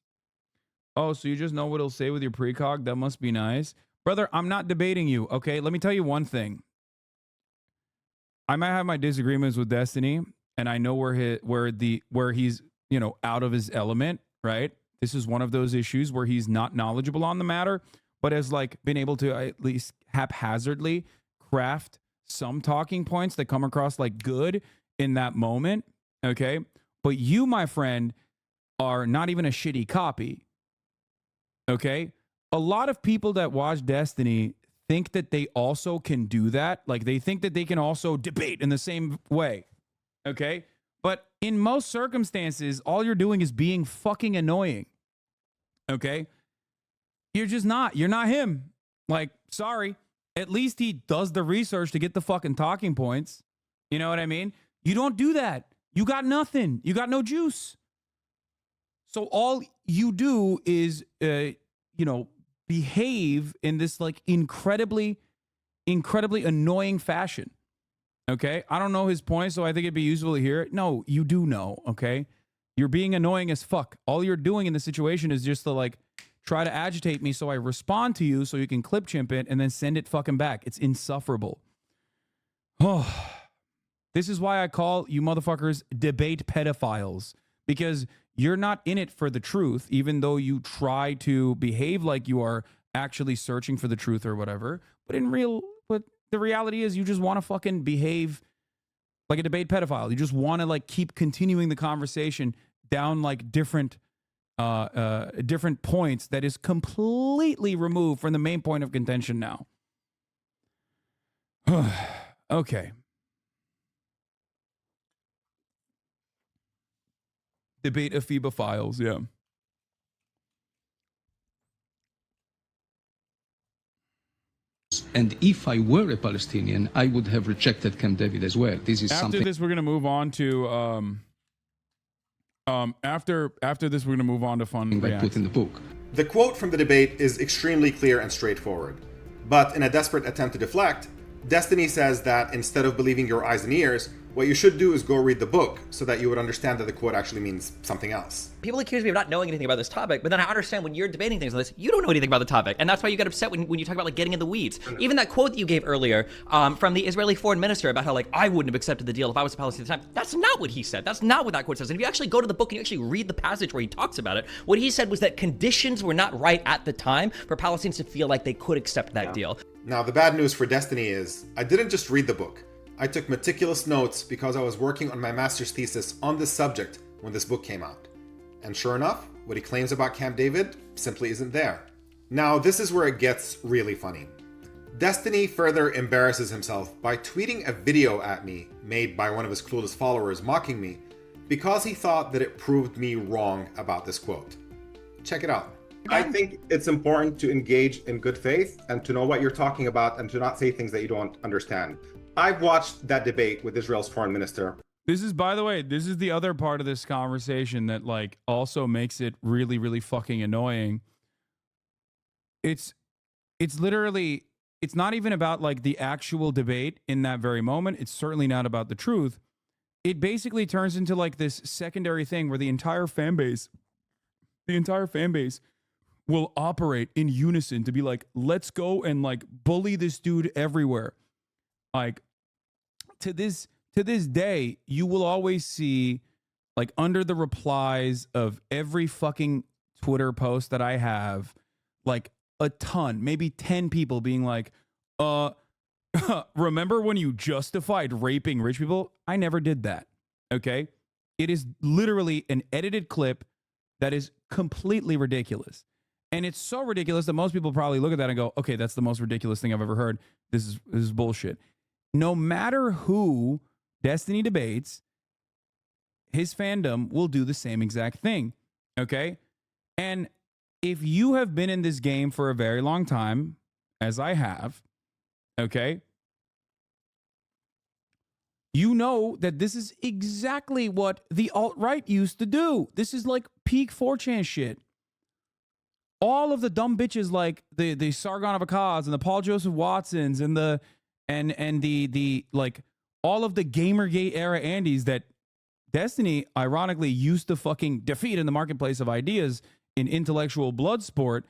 Oh, so you just know what he'll say with your precog? That must be nice. Brother, I'm not debating you, okay? Let me tell you one thing. I might have my disagreements with Destiny, and I know where he's, you know, out of his element, right? This is one of those issues where he's not knowledgeable on the matter, but has like been able to at least haphazardly craft some talking points that come across like good in that moment, okay? But you, my friend, are not even a shitty copy, okay? A lot of people that watch Destiny think that they also can do that. Like they think that they can also debate in the same way, okay? But in most circumstances, all you're doing is being fucking annoying, okay? You're just not. You're not him. Like, sorry. At least he does the research to get the fucking talking points. You know what I mean? You don't do that. You got nothing. You got no juice. So all you do is, behave in this like incredibly annoying fashion. Okay? I don't know his point, so I think it'd be useful to hear it. No, you do know, okay? You're being annoying as fuck. All you're doing in this situation is just to like try to agitate me so I respond to you so you can clip chimp it and then send it fucking back. It's insufferable. Oh, this is why I call you motherfuckers debate pedophiles, because you're not in it for the truth, even though you try to behave like you are actually searching for the truth or whatever. But the reality is you just want to fucking behave like a debate pedophile. You just want to like keep continuing the conversation down like different points that is completely removed from the main point of contention now. Okay. Debate ephebophiles, yeah. And if I were a Palestinian, I would have rejected Camp David as well. This is After something. this, we're going to move on to after this, we're going to move on to fun I reacts. put in the book. The quote from the debate is extremely clear and straightforward. But in a desperate attempt to deflect, Destiny says that instead of believing your eyes and ears, what you should do is go read the book so that you would understand that the quote actually means something else. People accuse me of not knowing anything about this topic, but then I understand when you're debating things on this, you don't know anything about the topic. And that's why you get upset when you talk about like getting in the weeds. Even that quote that you gave earlier from the Israeli foreign minister about how like I wouldn't have accepted the deal if I was a Palestinian at the time. That's not what he said. That's not what that quote says. And if you actually go to the book and you actually read the passage where he talks about it, what he said was that conditions were not right at the time for Palestinians to feel like they could accept that deal. Now, the bad news for Destiny is I didn't just read the book. I took meticulous notes because I was working on my master's thesis on this subject when this book came out. And sure enough, what he claims about Camp David simply isn't there. Now, this is where it gets really funny. Destiny further embarrasses himself by tweeting a video at me made by one of his clueless followers mocking me because he thought that it proved me wrong about this quote. Check it out. I think it's important to engage in good faith and to know what you're talking about and to not say things that you don't understand. I've watched that debate with Israel's foreign minister. This is, by the way, this is the other part of this conversation that like also makes it really, really fucking annoying. It's literally, it's not even about like the actual debate in that very moment. It's certainly not about the truth. It basically turns into like this secondary thing where the entire fan base will operate in unison to be like, let's go and like bully this dude everywhere. Like to this day, you will always see like under the replies of every fucking Twitter post that I have, like a ton, maybe 10 people being like, remember when you justified raping rich people? I never did that. Okay. It is literally an edited clip that is completely ridiculous. And it's so ridiculous that most people probably look at that and go, okay, that's the most ridiculous thing I've ever heard. This is bullshit. No matter who Destiny debates, his fandom will do the same exact thing. Okay? And if you have been in this game for a very long time, as I have, okay, you know that this is exactly what the alt-right used to do. This is like peak 4chan shit. All of the dumb bitches like the Sargon of Akkad's and the Paul Joseph Watsons and the like all of the Gamergate era Andys that Destiny ironically used to fucking defeat in the marketplace of ideas in intellectual blood sport.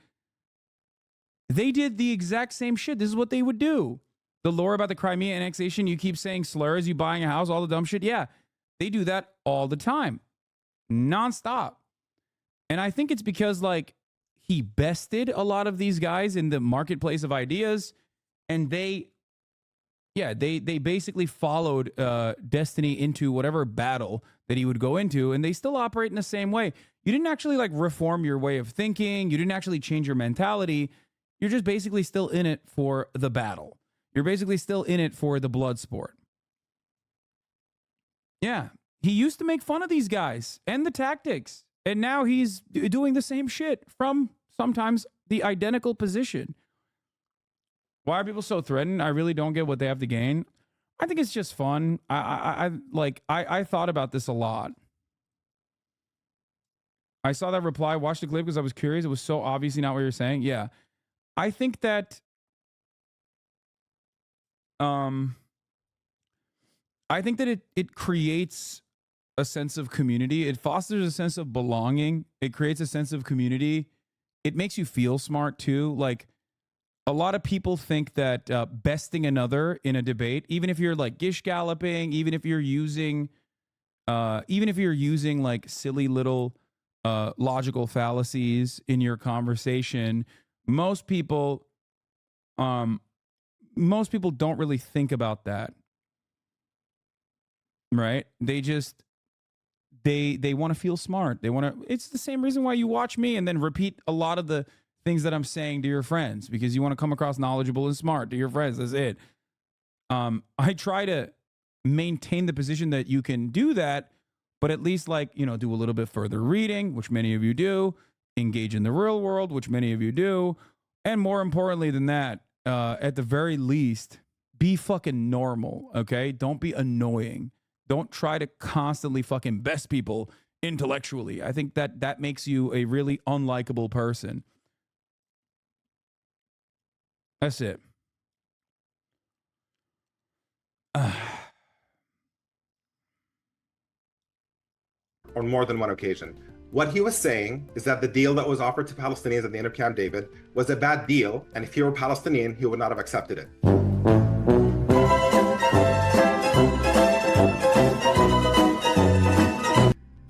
They did the exact same shit. This is what they would do. The lore about the Crimea annexation, you keep saying slurs, you buying a house, all the dumb shit. Yeah, they do that all the time, nonstop. And I think it's because like he bested a lot of these guys in the marketplace of ideas, and they basically followed Destiny into whatever battle that he would go into, and they still operate in the same way. You didn't actually like reform your way of thinking. You didn't actually change your mentality. You're just basically still in it for the battle. You're basically still in it for the blood sport. Yeah, he used to make fun of these guys and the tactics, and now he's doing the same shit from sometimes the identical position. Why are people so threatened? I really don't get what they have to gain. I think it's just fun. I thought about this a lot. I saw that reply, watched the clip because I was curious. It was so obviously not what you're saying. Yeah. I think that it creates a sense of community. It fosters a sense of belonging. It creates a sense of community. It makes you feel smart too. Like a lot of people think that besting another in a debate, even if you're like gish galloping, even if you're using like silly little logical fallacies in your conversation, most people don't really think about that. Right? They just they want to feel smart. It's the same reason why you watch me and then repeat a lot of the things that I'm saying to your friends, because you want to come across knowledgeable and smart to your friends. That's it. I try to maintain the position that you can do that, but at least do a little bit further reading, which many of you do, engage in the real world, which many of you do. And more importantly than that, at the very least, be fucking normal. Okay. Don't be annoying. Don't try to constantly fucking best people intellectually. I think that makes you a really unlikable person. That's it. On more than one occasion. What he was saying is that the deal that was offered to Palestinians at the end of Camp David was a bad deal, and if he were Palestinian, he would not have accepted it.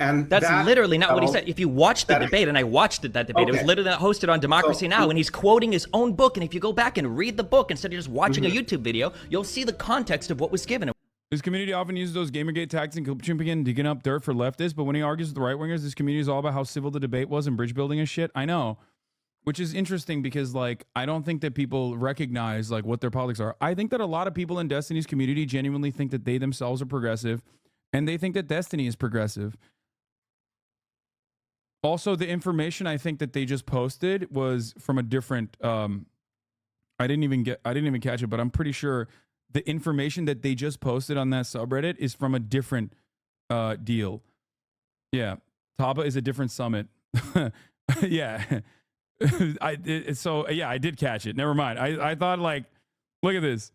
And that's literally not what he said. If you watch the debate, and I watched that debate, it was literally hosted on Democracy Now!, and he's quoting his own book. And if you go back and read the book instead of just watching a YouTube video, you'll see the context of what was given. This community often uses those Gamergate tactics and chimping and digging up dirt for leftists, but when he argues with the right-wingers, this community is all about how civil the debate was and bridge building and shit. I know, which is interesting because, like, I don't think that people recognize, like, what their politics are. I think that a lot of people in Destiny's community genuinely think that they themselves are progressive, and they think that Destiny is progressive. Also, the information I think that they just posted was from a different, I didn't even catch it, but I'm pretty sure the information that they just posted on that subreddit is from a different deal. Yeah. Taba is a different summit. Yeah. I did catch it. Never mind. I thought, like, look at this.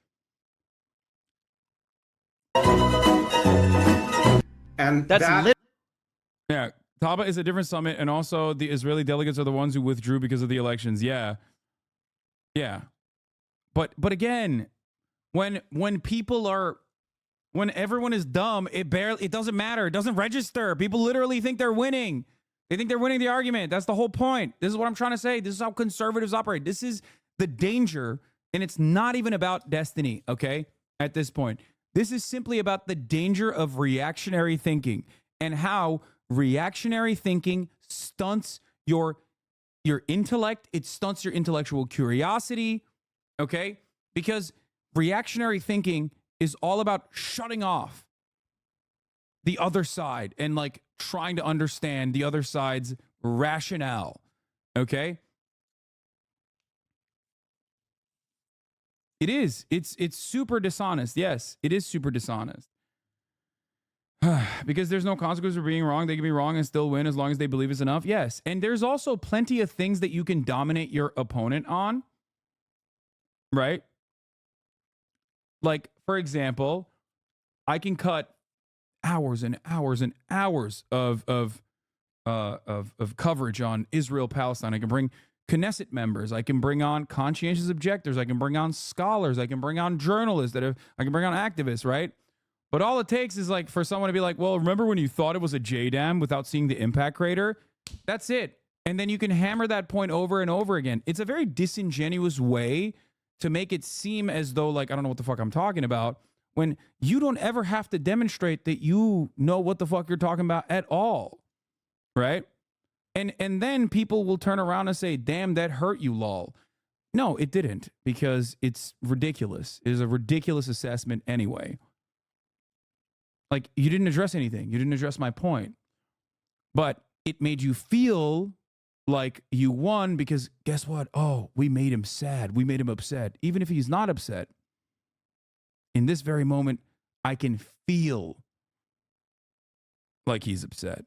And yeah. Taba is a different summit, and also the Israeli delegates are the ones who withdrew because of the elections. Yeah. Yeah. But again, when everyone is dumb, it doesn't matter. It doesn't register. People literally think they're winning. They think they're winning the argument. That's the whole point. This is what I'm trying to say. This is how conservatives operate. This is the danger, and it's not even about Destiny, okay? At this point, this is simply about the danger of reactionary thinking and how reactionary thinking stunts your intellect. It stunts your intellectual curiosity, okay? Because reactionary thinking is all about shutting off the other side and, like, trying to understand the other side's rationale, okay? It is. It's super dishonest. Yes, it is super dishonest. Because there's no consequence for being wrong. They can be wrong and still win as long as they believe it's enough. Yes. And there's also plenty of things that you can dominate your opponent on, right? Like, for example, I can cut hours and hours and hours of coverage on Israel Palestine. I can bring Knesset members. I can bring on conscientious objectors. I can bring on scholars. I can bring on journalists I can bring on activists, right? But all it takes is, like, for someone to be like, well, remember when you thought it was a JDAM without seeing the impact crater? That's it. And then you can hammer that point over and over again. It's a very disingenuous way to make it seem as though, like, I don't know what the fuck I'm talking about, when you don't ever have to demonstrate that you know what the fuck you're talking about at all, right? And then people will turn around and say, damn, that hurt you, lol. No, it didn't, because it's ridiculous. It is a ridiculous assessment anyway. Like, you didn't address anything. You didn't address my point. But it made you feel like you won because guess what? Oh, we made him sad. We made him upset. Even if he's not upset, in this very moment, I can feel like he's upset.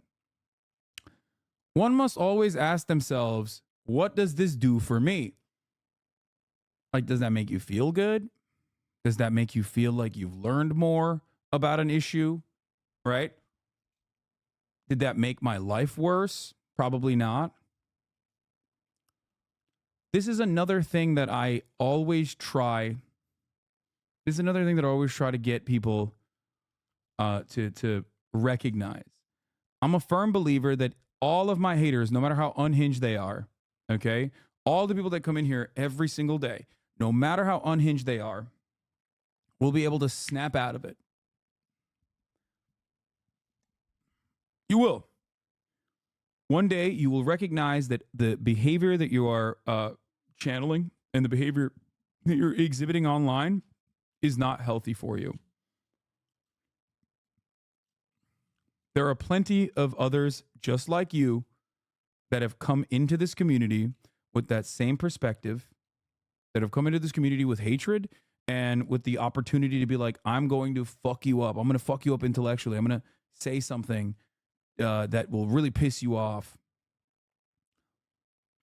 One must always ask themselves, what does this do for me? Like, does that make you feel good? Does that make you feel like you've learned more about an issue, right? Did that make my life worse? Probably not. This is another thing that I always try. This is another thing that I always try to get people to recognize. I'm a firm believer that all of my haters, no matter how unhinged they are, okay? All the people that come in here every single day, no matter how unhinged they are, will be able to snap out of it. You will. One day, you will recognize that the behavior that you are channeling and the behavior that you're exhibiting online is not healthy for you. There are plenty of others just like you that have come into this community with that same perspective, that have come into this community with hatred and with the opportunity to be like, I'm going to fuck you up. I'm going to fuck you up intellectually. I'm going to say something that will really piss you off.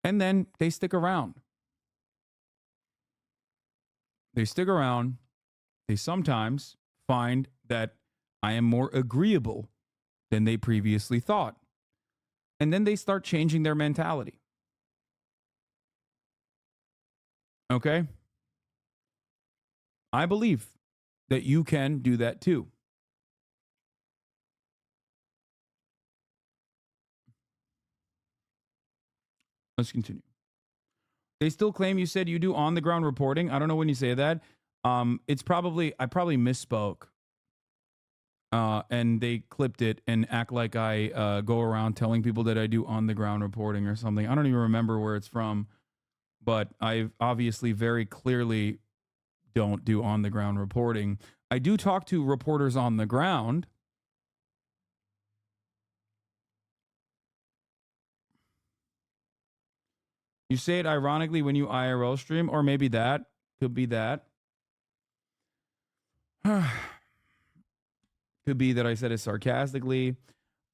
And then they stick around. They stick around. They sometimes find that I am more agreeable than they previously thought. And then they start changing their mentality. Okay? I believe that you can do that too. Let's continue. They still claim you said you do on the ground reporting. I don't know when you say that. It's probably, I probably misspoke. And they clipped it and act like I go around telling people that I do on the ground reporting or something. I don't even remember where it's from, but I obviously very clearly don't do on the ground reporting. I do talk to reporters on the ground. You say it ironically when you IRL stream, or maybe that could be that. Could be that I said it sarcastically.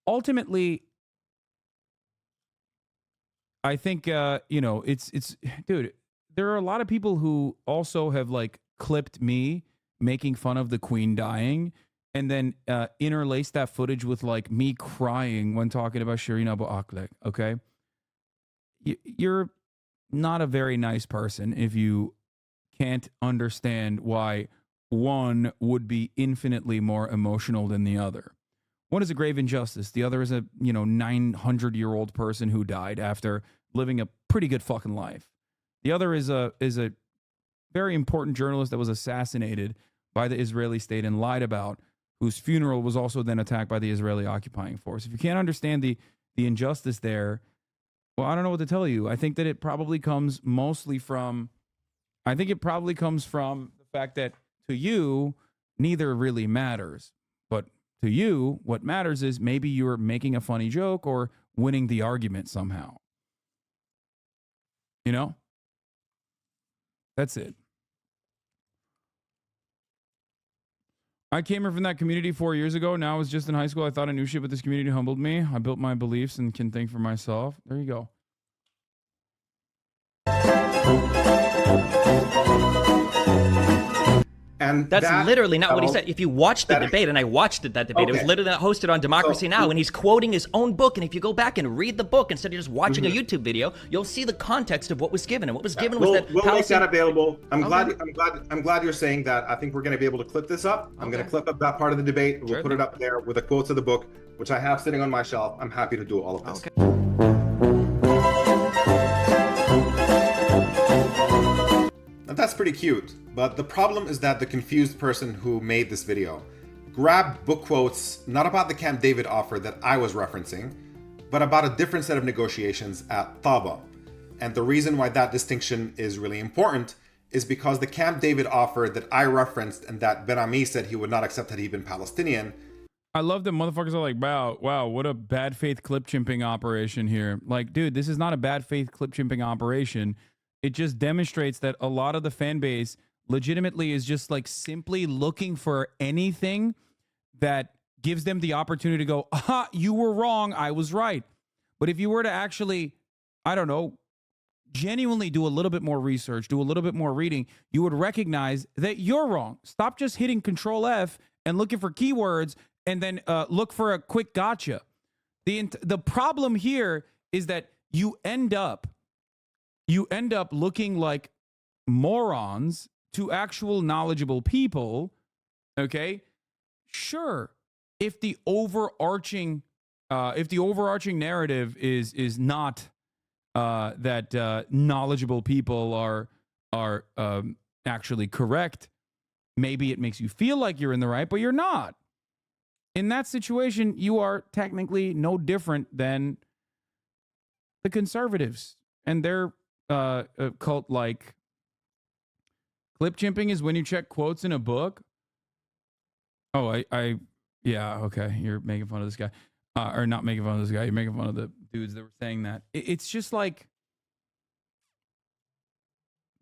Ultimately, I think it's dude, there are a lot of people who also have like clipped me making fun of the Queen dying and then interlaced that footage with like me crying when talking about Shireen Abu Akleh, okay? You're not a very nice person if you can't understand why one would be infinitely more emotional than the other. One is a grave injustice. The other is a 900-year-old person who died after living a pretty good fucking life. The other is a very important journalist that was assassinated by the Israeli state and lied about, whose funeral was also then attacked by the Israeli occupying force. If you can't understand the injustice there, well, I don't know what to tell you. I think that it probably comes mostly from, the fact that to you, neither really matters. But to you, what matters is maybe you're making a funny joke or winning the argument somehow. You know? That's it. I came here from that community 4 years ago. Now I was just in high school. I thought I knew shit, but this community humbled me. I built my beliefs and can think for myself. There you go. And that's literally not what he said. If you watch the debate, and I watched that debate, it was literally hosted on Democracy Now! And he's quoting his own book. And if you go back and read the book instead of just watching a YouTube video, you'll see the context of what was given. And what was given was that we'll make that available. I'm glad you're saying that. I think we're going to be able to clip this up. I'm going to clip up that part of the debate. We'll put it up there with the quotes of the book, which I have sitting on my shelf. I'm happy to do all of this. And that's pretty cute, but the problem is that the confused person who made this video grabbed book quotes not about the Camp David offer that I was referencing, but about a different set of negotiations at Taba. And the reason why that distinction is really important is because the Camp David offer that I referenced and that Ben Ami said he would not accept had he been Palestinian. I love that motherfuckers are like, wow, what a bad faith clip chimping operation here. Like, dude, this is not a bad faith clip chimping operation. It just demonstrates that a lot of the fan base legitimately is just like simply looking for anything that gives them the opportunity to go, aha, you were wrong, I was right. But if you were to actually, I don't know, genuinely do a little bit more research, do a little bit more reading, you would recognize that you're wrong. Stop just hitting Control F and looking for keywords and then look for a quick gotcha. The problem here is that you end up looking like morons to actual knowledgeable people. Okay, sure. If the overarching narrative is not that knowledgeable people are actually correct, maybe it makes you feel like you're in the right, but you're not. In that situation, you are technically no different than the conservatives and their cult. Like, clip chimping is when you check quotes in a book. Oh, yeah, okay. You're making fun of this guy. Or not making fun of this guy. You're making fun of the dudes that were saying that. It's just like,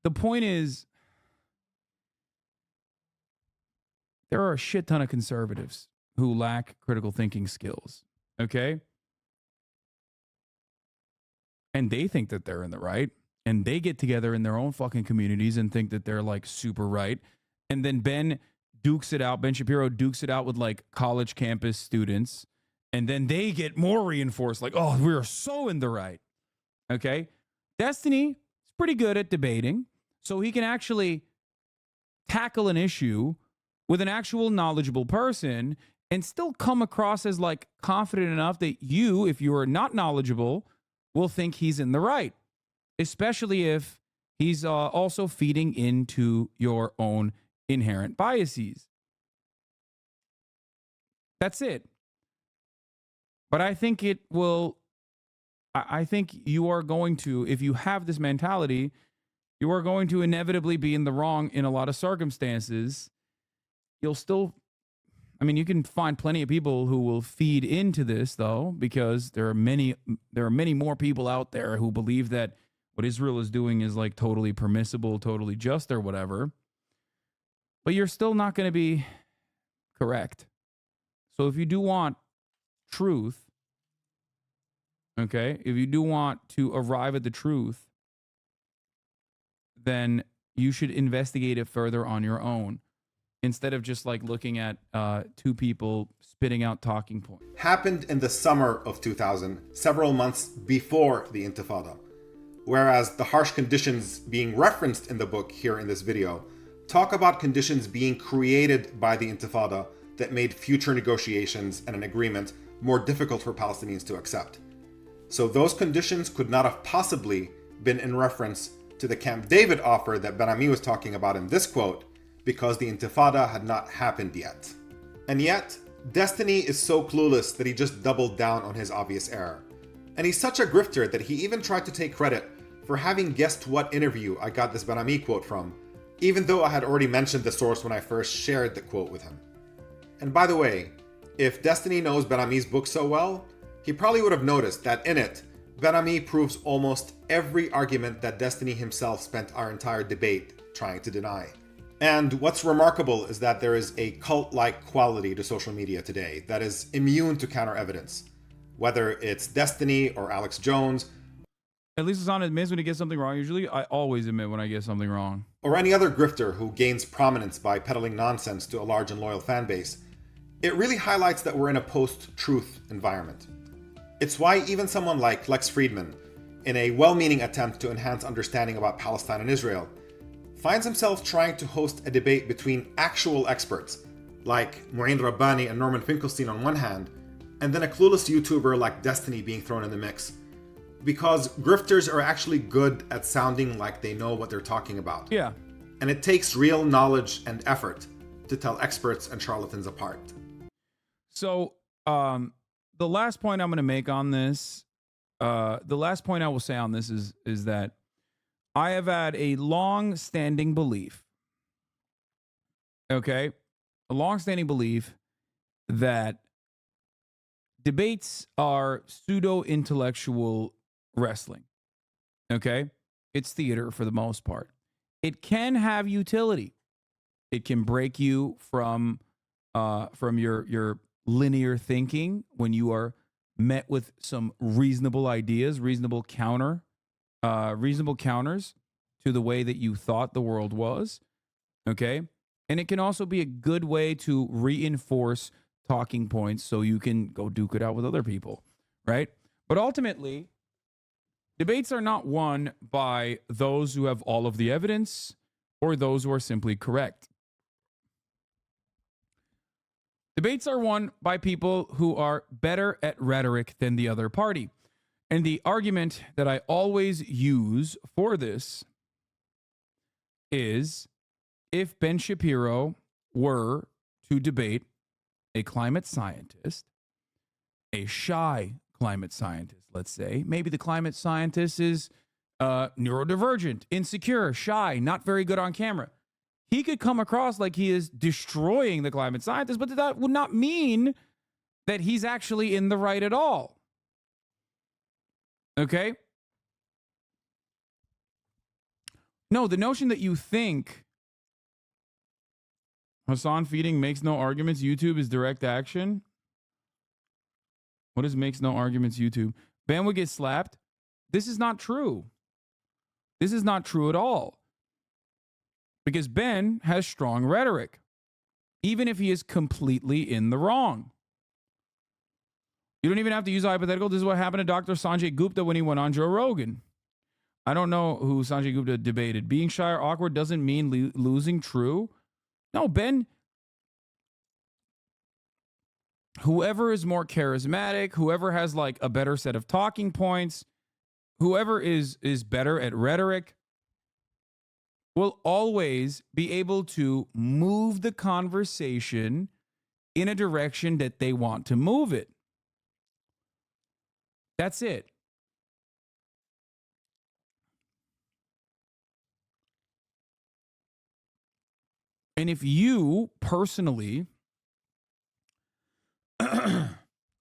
the point is, there are a shit ton of conservatives who lack critical thinking skills. Okay? And they think that they're in the right. And they get together in their own fucking communities and think that they're like super right. And then Ben dukes it out. Ben Shapiro dukes it out with like college campus students. And then they get more reinforced, like, oh, we're so in the right. Okay. Destiny is pretty good at debating. So he can actually tackle an issue with an actual knowledgeable person and still come across as like confident enough that you, if you are not knowledgeable, will think he's in the right, especially if he's also feeding into your own inherent biases. That's it. But I think it will, I think you are going to, if you have this mentality, you are going to inevitably be in the wrong in a lot of circumstances. You'll still, I mean, you can find plenty of people who will feed into this, though, because there are many more people out there who believe that what Israel is doing is like totally permissible, totally just, or whatever. But you're still not going to be correct. So if you do want truth, okay, if you do want to arrive at the truth, then you should investigate it further on your own instead of just like looking at two people spitting out talking points. Happened in the summer of 2000, several months before the Intifada. Whereas the harsh conditions being referenced in the book here in this video talk about conditions being created by the Intifada that made future negotiations and an agreement more difficult for Palestinians to accept. So those conditions could not have possibly been in reference to the Camp David offer that Ben Ami was talking about in this quote, because the Intifada had not happened yet. And yet, Destiny is so clueless that he just doubled down on his obvious error. And he's such a grifter that he even tried to take credit for having guessed what interview I got this Ben Ami quote from, even though I had already mentioned the source when I first shared the quote with him. And by the way, if Destiny knows Ben Ami's book so well, he probably would have noticed that in it, Ben Ami proves almost every argument that Destiny himself spent our entire debate trying to deny. And what's remarkable is that there is a cult-like quality to social media today that is immune to counter-evidence. Whether it's Destiny or Alex Jones, at least Hasan admits when he gets something wrong. Usually, I always admit when I get something wrong. Or any other grifter who gains prominence by peddling nonsense to a large and loyal fan base, it really highlights that we're in a post-truth environment. It's why even someone like Lex Friedman, in a well-meaning attempt to enhance understanding about Palestine and Israel, finds himself trying to host a debate between actual experts, like Mu'in Rabbani and Norman Finkelstein on one hand, and then a clueless YouTuber like Destiny being thrown in the mix. Because grifters are actually good at sounding like they know what they're talking about. Yeah. And it takes real knowledge and effort to tell experts and charlatans apart. So, the last point I'm going to make on this, the last point I will say on this is that I have had a long-standing belief, okay? A long-standing belief that debates are pseudo-intellectual wrestling, okay? It's theater for the most part. It can have utility. It can break you from your linear thinking when you are met with some reasonable ideas, reasonable counters to the way that you thought the world was, okay? And it can also be a good way to reinforce talking points so you can go duke it out with other people, right? But ultimately, debates are not won by those who have all of the evidence or those who are simply correct. Debates are won by people who are better at rhetoric than the other party. And the argument that I always use for this is if Ben Shapiro were to debate a climate scientist, a shy climate scientist, let's say, maybe the climate scientist is neurodivergent, insecure, shy, not very good on camera. He could come across like he is destroying the climate scientist, but that would not mean that he's actually in the right at all. Okay? No, the notion that you think Hasan feeding makes no arguments, YouTube is direct action. What is makes no arguments, YouTube? Ben would get slapped. This is not true. This is not true at all. Because Ben has strong rhetoric. even if he is completely in the wrong. You don't even have to use a hypothetical. This is what happened to Dr. Sanjay Gupta when he went on Joe Rogan. I don't know who Sanjay Gupta debated. Being shy or awkward doesn't mean losing. True. No, Ben. Whoever is more charismatic, whoever has like a better set of talking points, whoever is better at rhetoric will always be able to move the conversation in a direction that they want to move it. That's it. And if you personally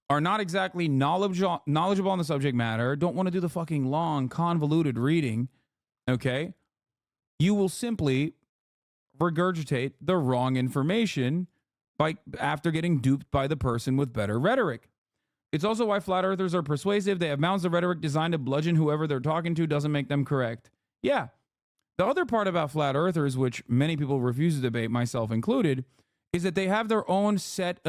are not exactly knowledgeable on the subject matter, don't want to do the fucking long, convoluted reading, okay, you will simply regurgitate the wrong information after getting duped by the person with better rhetoric. It's also why flat earthers are persuasive. They have mounds of rhetoric designed to bludgeon whoever they're talking to, doesn't make them correct. Yeah. The other part about flat earthers, which many people refuse to debate, myself included, is that they have their own set